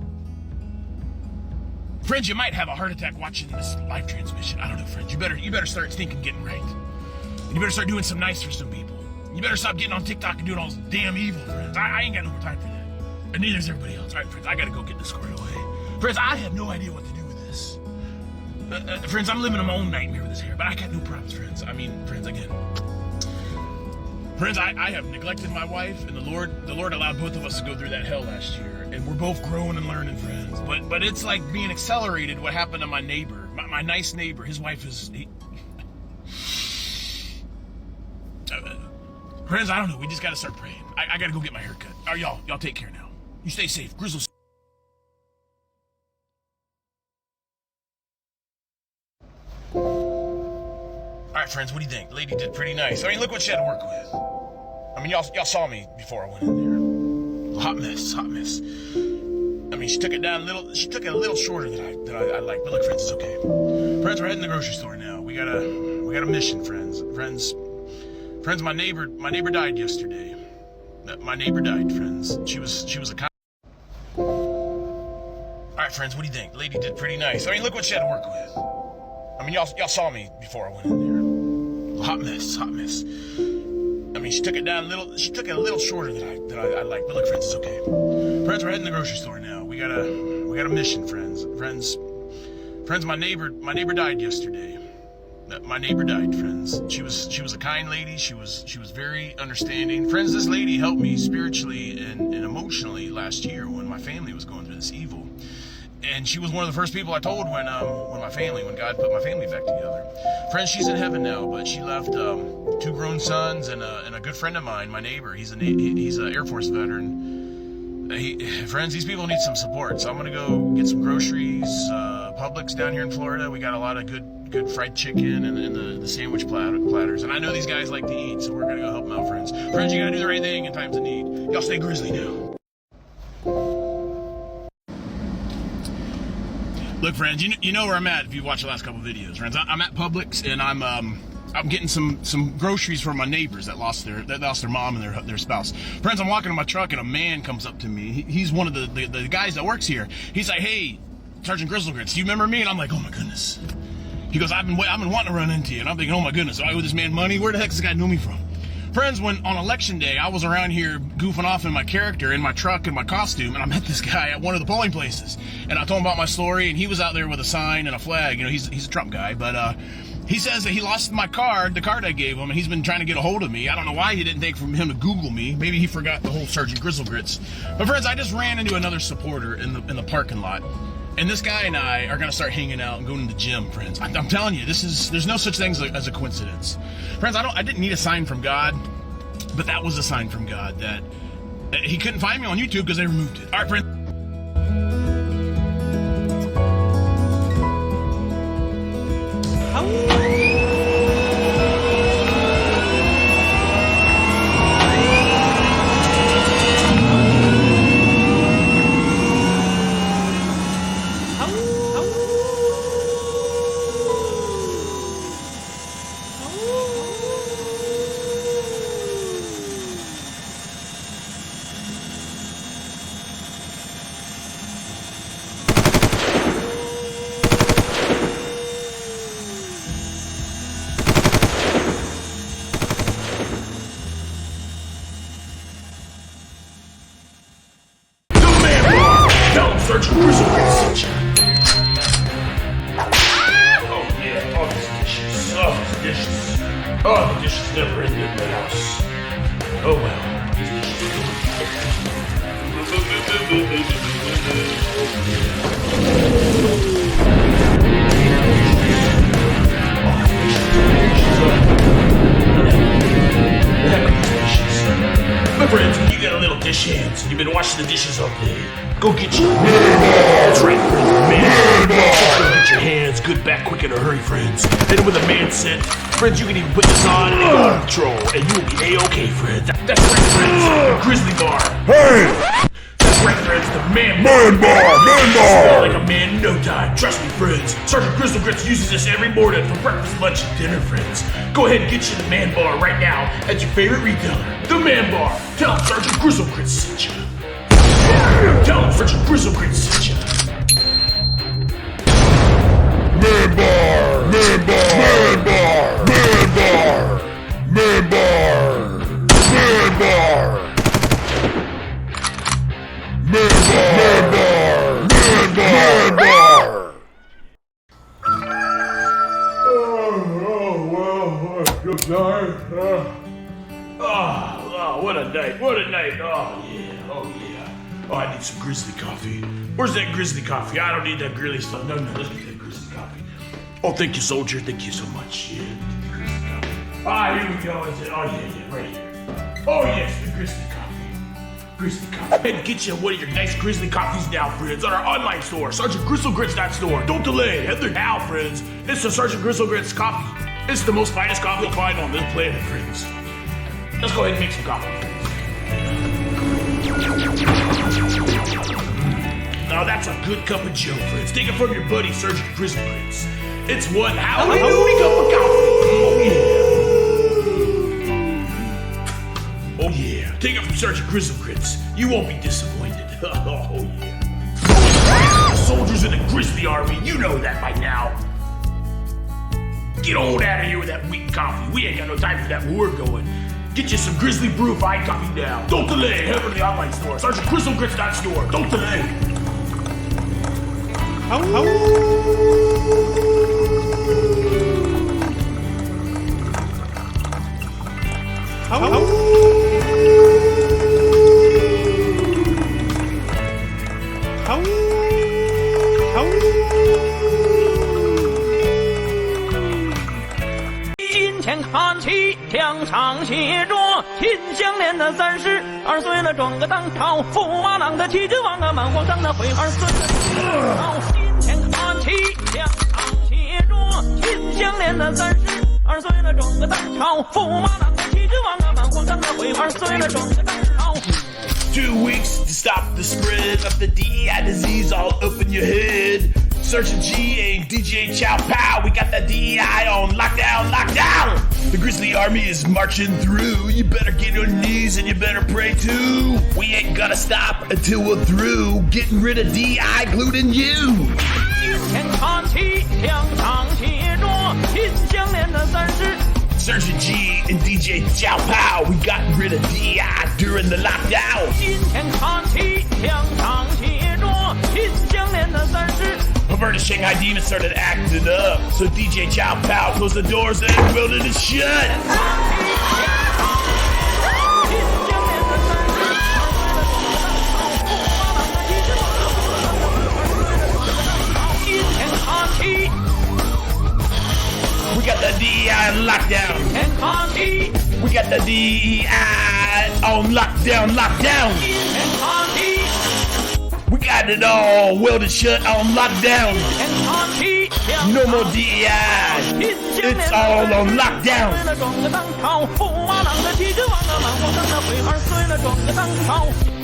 Friends, you might have a heart attack watching this live transmission. I don't know, friends. You better start thinking getting right. And you better start doing some nice for some people. You better stop getting on TikTok and doing all this damn evil, friends. I ain't got no more time for that. And neither does everybody else. All right, friends, I gotta go get this squared away. Friends, I have no idea what to do with this. Friends, I'm living in my own nightmare with this hair, but I got no problems, friends. Friends, again. Friends, I have neglected my wife, and the Lord allowed both of us to go through that hell last year, and we're both growing and learning, friends. But it's like being accelerated what happened to my neighbor, my nice neighbor. His wife is... friends, I don't know. We just got to start praying. I got to go get my hair cut. All right, y'all take care now. You stay safe. Grizzle. All right, right, friends, what do you think? The lady did pretty nice. I mean, look what she had to work with. I mean, y'all saw me before I went in there. Hot mess, hot mess. I mean, she took it down a little. She took it a little shorter than I like. But look, friends, it's okay. Friends, we're heading to the grocery store now. We got a mission, friends. Friends, my neighbor died yesterday. My neighbor died, friends. She was a kind. All right, friends, what do you think? The lady did pretty nice. I mean, look what she had to work with. I mean, y'all saw me before I went in there. Hot mess, hot mess. I mean, she took it down a little. She took it a little shorter than I like. But look, friends, it's okay. Friends, we're heading to the grocery store now. We got a mission, friends. Friends, my neighbor died yesterday. My neighbor died, friends. She was a kind lady. She was very understanding. Friends, this lady helped me spiritually and emotionally last year when my family was going through this evil. And she was one of the first people I told when God put my family back together. Friends, she's in heaven now, but she left 2 grown sons and a good friend of mine, my neighbor. He's an Air Force veteran. Friends, these people need some support, so I'm gonna go get some groceries. Publix down here in Florida, we got a lot of good fried chicken and the sandwich platters. And I know these guys like to eat, so we're gonna go help them out, friends. Friends, you gotta do the right thing in times of need. Y'all stay grizzly now. Look, friends, you know where I'm at if you watch the last couple videos, friends. I'm at Publix, and I'm getting some groceries for my neighbors that lost their mom and their spouse. Friends, I'm walking to my truck, and a man comes up to me. He's one of the guys that works here. He's like, "Hey, Sgt Grizzlegrits, do you remember me?" And I'm like, "Oh my goodness." He goes, I've been wanting to run into you." And I'm thinking, "Oh my goodness, I owe this man money. Where the heck does this guy know me from?" Friends, when on election day, I was around here goofing off in my character, in my truck, in my costume, and I met this guy at one of the polling places. And I told him about my story, and he was out there with a sign and a flag. You know, he's a Trump guy, but he says that he lost my card, the card I gave him, and he's been trying to get a hold of me. I don't know why he didn't think for him to Google me. Maybe he forgot the whole Sgt Grizzlegrits. But friends, I just ran into another supporter in the parking lot. And this guy and I are gonna start hanging out and going to the gym, friends. I'm telling you, there's no such thing as a coincidence. Friends, I didn't need a sign from God, but that was a sign from God that he couldn't find me on YouTube because they removed it. All right, friends. Sgt Grizzlegrits sent you. Oh yeah, all these dishes. Oh, these dishes. Oh, the dishes never ended in my house. Oh well, these dishes. My friends, when you got a little dish hands and you've been washing the dishes all day, go get your that's right, friends, man. Go get your hands good back quick in a hurry, friends. And with a man scent, friends, you can even put this on and go on patrol, and you will be A-OK, friends. That's right, friends, the Grizzly Bar. Hey! That's right, friends, the Man Man Bar! Smell like a man in no time. Trust me, friends. Sgt Grizzlegrits uses this every morning for breakfast, lunch, and dinner, friends. Go ahead and get you the Man Bar right now at your favorite retailer. The Man Bar. Tell them Sgt Grizzlegrits sent you. Tell them Sgt Grizzlegrits sent you. Man Bar! Man Bar! Man Bar! Man Bar! Man Bar! Man Bar! Man Bar! Oh, what a night. What a night. Oh, yeah. Oh, yeah. Oh, I need some grizzly coffee. Where's that grizzly coffee? I don't need that grizzly stuff. No, let's get that grizzly coffee. Oh, thank you, soldier. Thank you so much. Yeah, the grizzly coffee. Ah, here we go. Is it? Oh, yeah, right here. Oh, yes, the grizzly coffee. Grizzly coffee. And get you one of your nice grizzly coffees now, friends, on our online store, SgtGrizzlegrits.store. Don't delay. Head there now, friends. It's the Sgt Grizzlegrits coffee. It's the most finest coffee you'll find on this planet, friends. Let's go ahead and make some coffee. Now that's a good cup of Joe, friends. Take it from your buddy, Sgt Grizzlegrits. It's one howdy doody cup of coffee. Oh yeah. Take it from Sgt Grizzlegrits. You won't be disappointed. Oh yeah. Soldiers in the Grizzly Army, you know that by now. Get on out of here with that weak coffee. We ain't got no time for that when we're going. Get you some Grizzly Brew fine coffee now. Don't delay. Head over to the online store. Sgt Grizzlegrits.store. Don't delay.金钱看齐，墙上写着秦香莲的32岁了，装个当朝驸马郎的旗帜王啊，满皇上的回儿孙。金钱看齐，墙上写着秦香莲的32岁了，装个当朝驸马郎的旗帜王啊，满皇上的回儿孙了，装个当朝。2 weeks to stop the spread of the DEI disease all up in your head. Sgt G and DJ Chow Pow, we got that DEI on lockdown, lockdown. The Grizzly Army is marching through. You better get on your knees and you better pray too. We ain't gonna stop until we're through getting rid of DEI glued in you. 金钱看齐，墙上写着秦香莲的30。Sgt G and DJ Chow Pow, we got rid of DEI during the lockdown. 金钱看齐，墙上写着秦香莲的30。Perverted Shanghai demons started acting up, so DJ Chow Pow closed the doors and welded it shut. We got the DEI on lockdown. We got the DEI on lockdown, lockdown. We got it all welded shut on lockdown. No more DEI. It's all on lockdown.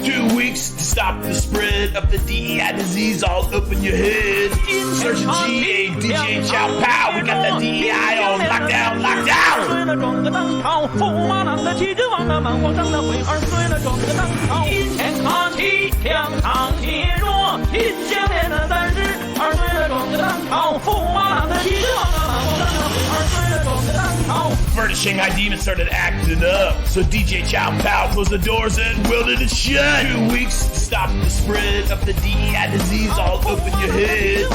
2 weeks to stop the spread of the DEI disease all up in your head. Sgt G and DJ Chow Pow, we got the DEI on lockdown, lockdown. 装个当朝驸马郎的旗帜王啊，满皇上的回儿孙了，装个当朝。金钱看齐，墙上写着秦香莲的32岁了，装个当朝驸马郎的旗帜王啊，满皇上的回儿孙了，装个当朝。Perverted Shanghai demons started acting up, so DJ Chow Pow closed the doors and welded it shut. 2 weeks to stop the spread of the DEI disease all up in your head.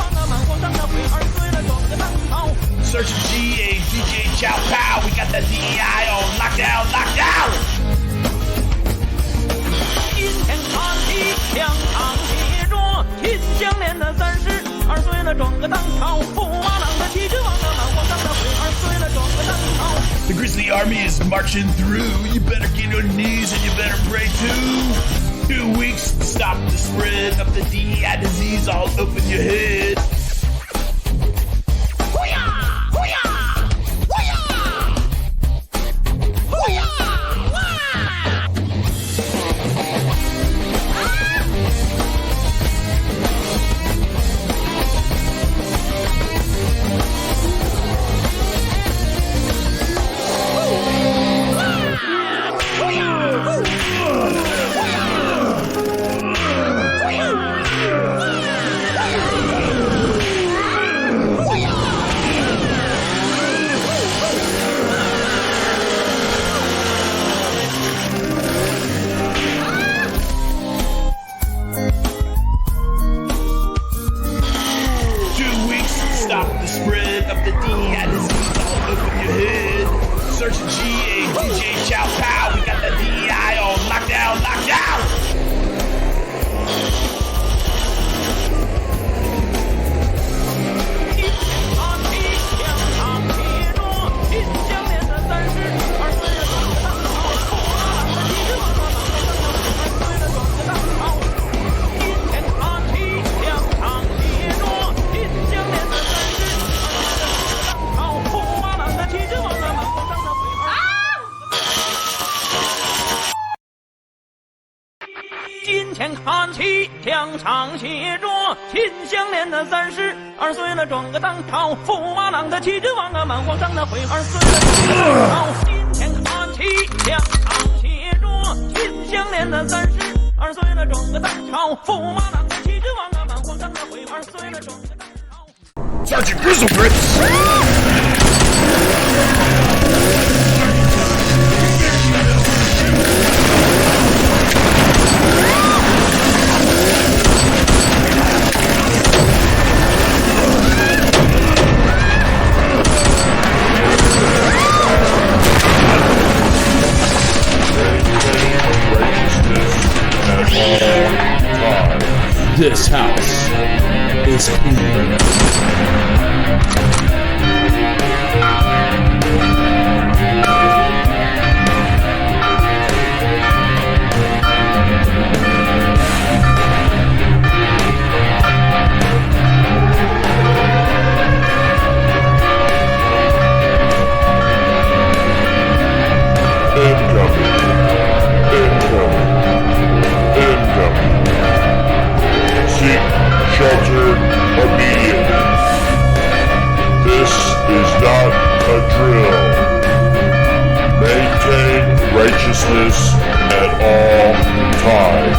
Sgt G and DJ Chow Pow, we got that DEI on lockdown, lockdown. 金钱看齐，墙上写着秦香莲的32岁了，装个当朝驸马郎的旗帜王啊，满皇上的回儿孙了，装个当朝。The Grizzly Army is marching through. You better get on your knees and you better pray too. 2 weeks to stop the spread of the DEI disease all up in your head. Sgt G and DJ Chow Pow, we got the DEI on lockdown, lockdown. 天看齐，墙上写着秦香莲的32岁了，装个当朝，驸马郎的旗帜王啊，满皇上的徽儿孙了。今天看齐，墙上写着秦香莲的32岁了，装个当朝，驸马郎的旗帜王啊，满皇上的徽儿孙了，装个当朝。 Sgt Grizzlegrits! This house is clean. Shelter immediately. This is not a drill. Maintain righteousness at all times.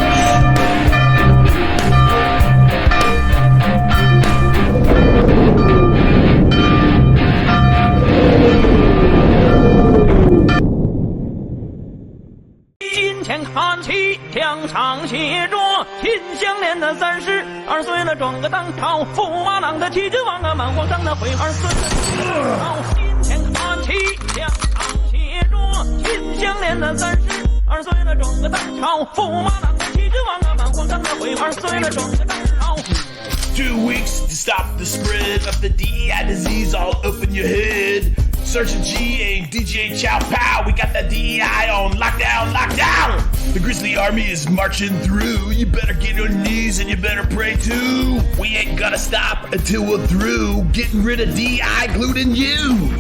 今天看齐，墙上写着秦香莲的32岁了，装个当朝，驸马郎的旗帜王啊，满皇上的徽儿孙了。今天看齐，墙上写着秦香莲的32岁了，装个当朝，驸马郎的旗帜王啊，满皇上的徽儿孙了，装个当朝。 2 weeks to stop the spread of the DEI disease all up in your head. Sgt G and DJ Chow Pow, we got that DEI on lockdown, lockdown. The Grizzly Army is marching through. You better get on your knees and you better pray too. We ain't gonna stop until we're through getting rid of DEI glued in you.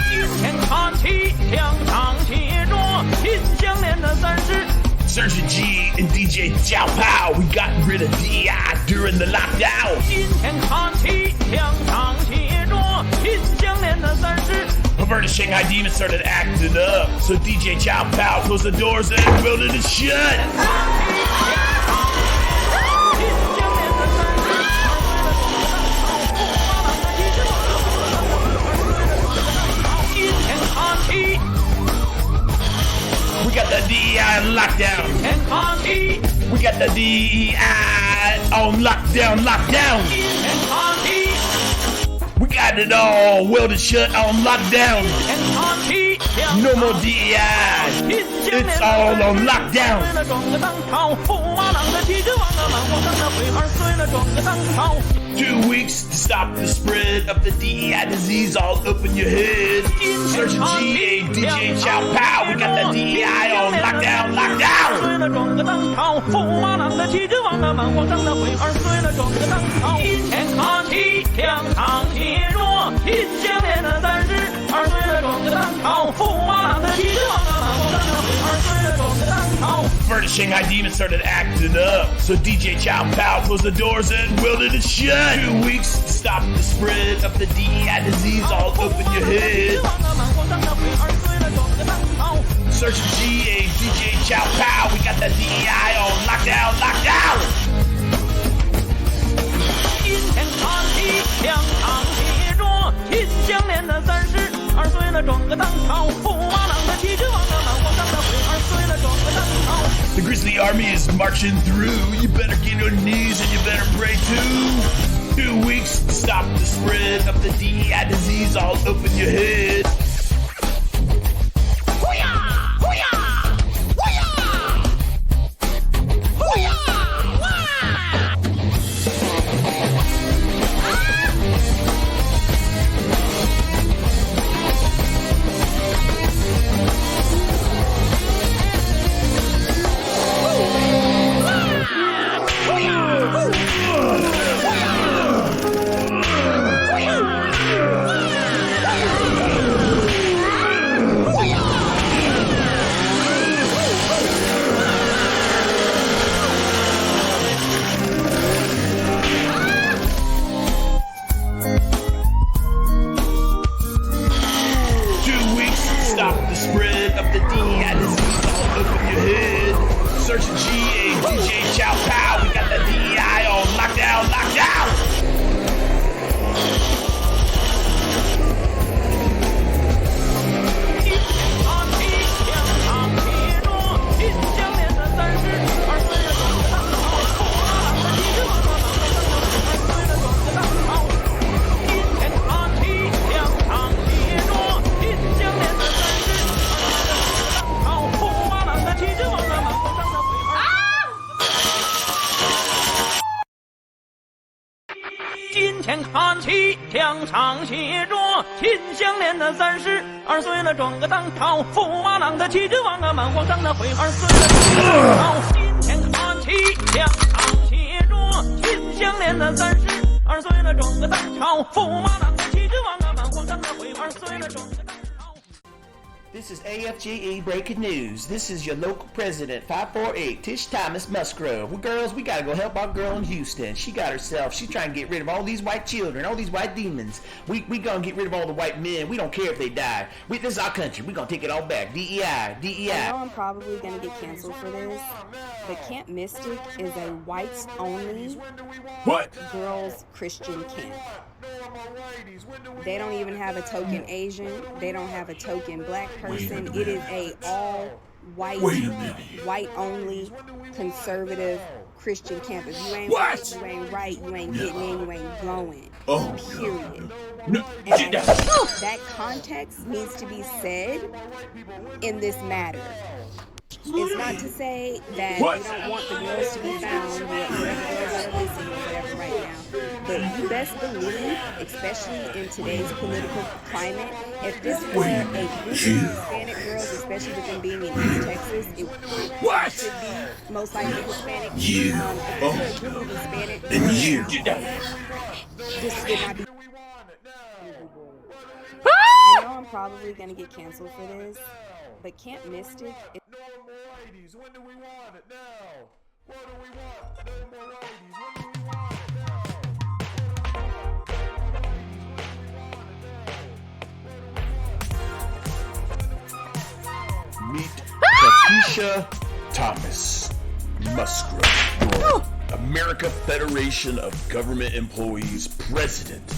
今天看齐，墙上写着秦香莲的30。 Sgt G and DJ Chow Pow, we got rid of DEI during the lockdown. 今天看齐，墙上写着秦香莲的30。 Perverted Shanghai demons started acting up, so DJ Chow Pow closed the doors and welded it shut. We got the DEI on lockdown. We got the DEI on lockdown, lockdown. We got it all welded shut on lockdown. No more DEI. It's all on lockdown. 2 weeks to stop the spread of the DEI disease all up in your head. Sgt G and DJ Chow Pow, we got the DEI on lockdown, lockdown. 装个当朝，驸马郎的旗帜王啊，满皇上的徽儿碎了，装个当朝。今天看齐，墙上写着秦香莲的32岁了，装个当朝，驸马郎的旗帜王啊，满皇上的徽儿碎了，装个当朝。 Perverted Shanghai demons started acting up, so DJ Chow Pow closed the doors and welded it shut. 2 weeks to stop the spread of the DEI disease all up in your head. Sgt G and DJ Chow Pow, we got that DEI on lockdown, lockdown. 今天看齐，墙上写着秦香莲的32岁了，装个当朝，驸马郎的旗帜王啊，满皇上的徽儿碎了，装个当朝。 The Grizzly Army is marching through. You better get on your knees and you better pray too. 2 weeks to stop the spread of the DEI disease all up in your head. your head. Sgt G and DJ Chow Pow, we got the DEI on lockdown, lockdown.金钱看齐，墙上写着秦香莲的32岁了，装个当朝驸马郎的旗帜王啊，满皇上的徽儿孙了。金钱看齐，墙上写着秦香莲的32岁了，装个当朝驸马郎的旗帜王啊，满皇上的徽儿孙了，装个当朝。This is AFGE Breaking News. This is your local president, 548, Tish Thomas Musgrove. Well, girls, we gotta go help our girl in Houston. She's trying to get rid of all these white children, all these white demons. We gonna get rid of all the white men. We don't care if they die. This is our country. We gonna take it all back. DEI, DEI. I know I'm probably gonna get canceled for this, but Camp Mystic is a whites-only girls Christian camp. They don't even have a token Asian. They don't have a token black person. It is a all white, white-only, conservative Christian camp. If you ain't white, you ain't right, you ain't getting in, you ain't going. Period. And that context needs to be said in this matter. It's not to say that we don't want the girls to be found, whatever girls that are listening or whatever right now. But you best believe, especially in today's political climate, if this were a group of Hispanic girls, especially with them being in East Texas, it should be most likely Hispanic. If it were a group of Hispanic girls, this would not be. I know I'm probably going to get canceled for this, but Camp Mystic is... No more ladies, when do we want it now? What do we want? No more ladies, when do we want it now? Meet Takesha Thomas Musgrove, your America Federation of Government Employees president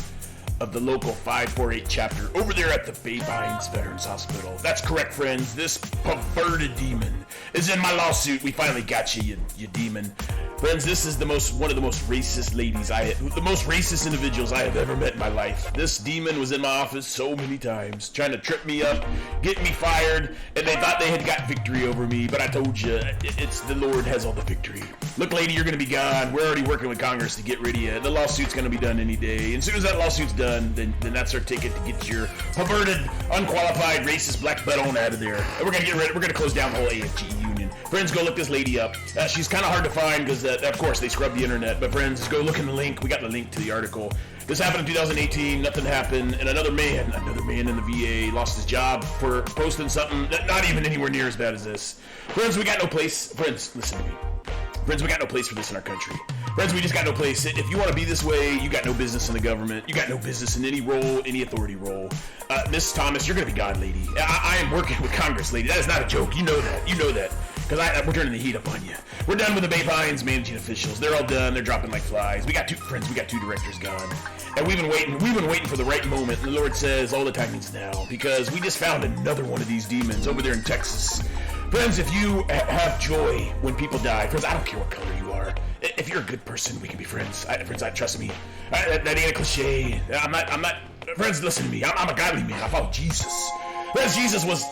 of the local 548 chapter over there at the Bay Pines Veterans Hospital. That's correct, friends. This perverted demon is in my lawsuit. We finally got you demon. Friends, this is one of the most racist the most racist individuals I have ever met in my life. This demon was in my office so many times, trying to trip me up, get me fired, and they thought they had got victory over me, but I told you, it's the Lord has all the victory. Look, lady, you're gonna be gone. We're already working with Congress to get rid of you. The lawsuit's gonna be done any day. And as soon as that lawsuit's done, then that's our ticket to get your perverted, unqualified, racist black butt on out of there. And we're gonna close down the whole AFG union. Friends, go look this lady up. She's kind of hard to find because, of course, they scrubbed the internet. But friends, go look in the link. We got the link to the article. This happened in 2018. Nothing happened, and another man in the VA lost his job for posting something not even anywhere near as bad as this. Friends, we got no place. Friends, listen to me. Friends, we got no place for this in our country. Friends, we just got no place. If you want to be this way, you got no business in the government. You got no business in any role, any authority role. Miss Thomas, you're going to be gone, lady. I am working with Congress, lady. That is not a joke. You know that. You know that. Because we're turning the heat up on you. We're done with the Bay Pines managing officials. They're all done. They're dropping like flies. We got two directors gone. And we've been waiting for the right moment. And the Lord says all the time is now. Because we just found another one of these demons over there in Texas. Friends, if you have joy when people die, friends, I don't care what color you are. If you're a good person, we can be friends. Friends, trust me. That ain't a cliche. I'm not. Friends, listen to me. I'm a godly man. I follow Jesus. Friends, Jesus was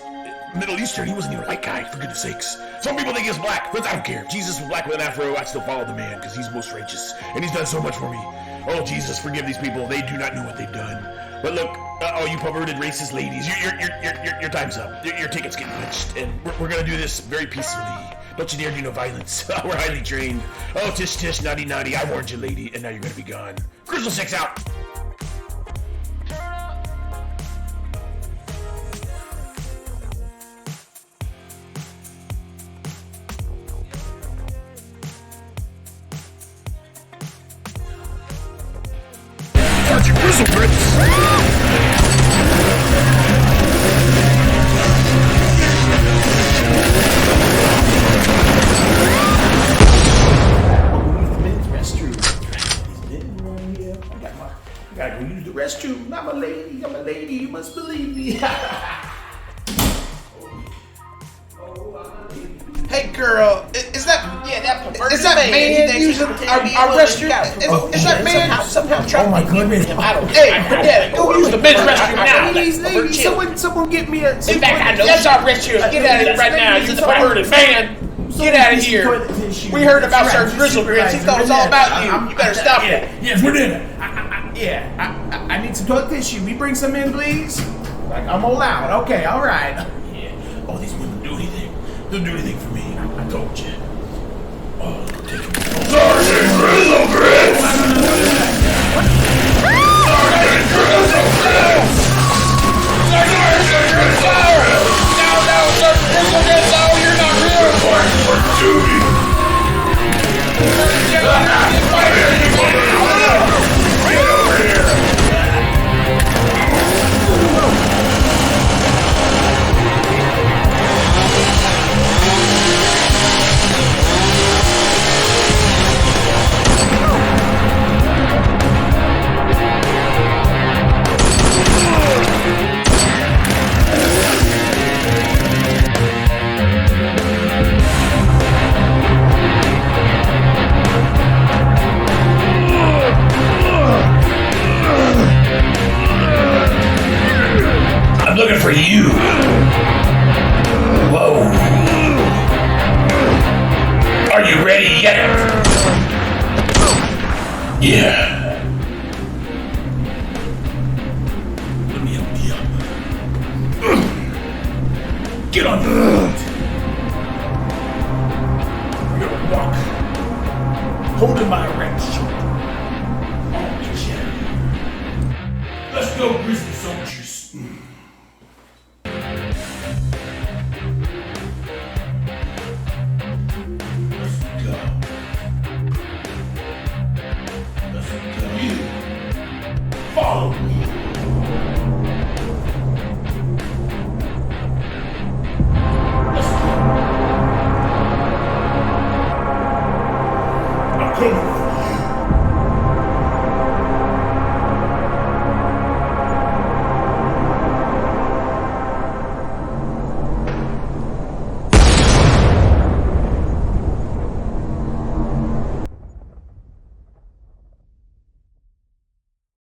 Middle Eastern. He wasn't even a white guy, for goodness sakes. Some people think he's black. Friends, I don't care. If Jesus was black with an afro, I'd still follow the man because he's most righteous and he's done so much for me. Oh, Jesus, forgive these people. They do not know what they've done. But look, all you perverted racist ladies, your time's up. Your ticket's getting punched, and we're gonna do this very peacefully. Don't you dare do no violence. We're highly trained. Oh, tish, naughty, I warned you, lady, and now you're gonna be gone. Grizzle 6 out. Sgt Grizzlegrits! restroom. I'm a lady. I'm a lady. You must believe me. Hey girl, is that man using our restroom? Is that man somehow trying to get me? I don't know. Hey, Daddy, go use the men's restroom now. Ladies, someone get me a. In fact, I know that's our restroom. Get out of here right now. You perverted man. Get out of here. We heard about Sgt Grizzlegrits. He thought it was all about you. You better stop it. Yes, we're doing it. I need some toilet tissue. We bring some in, please. Like, I'm all out. Okay, all right. Yeah. Oh, these women do anything. They'll do anything for me. I told you. Oh, take him. Sgt Grizzlegrits! Sgt Grizzlegrits! No, Sgt Grizzlegrits! Oh, you're not real! Report for duty! Get over here! I'm looking for you. Whoa. Are you ready yet? Yeah. Let me help you up. Get on your feet. We're gonna walk. Holding my right shoulder. I'll get you out of here. Let's go, Grizzly soldiers. Let's go. You follow me.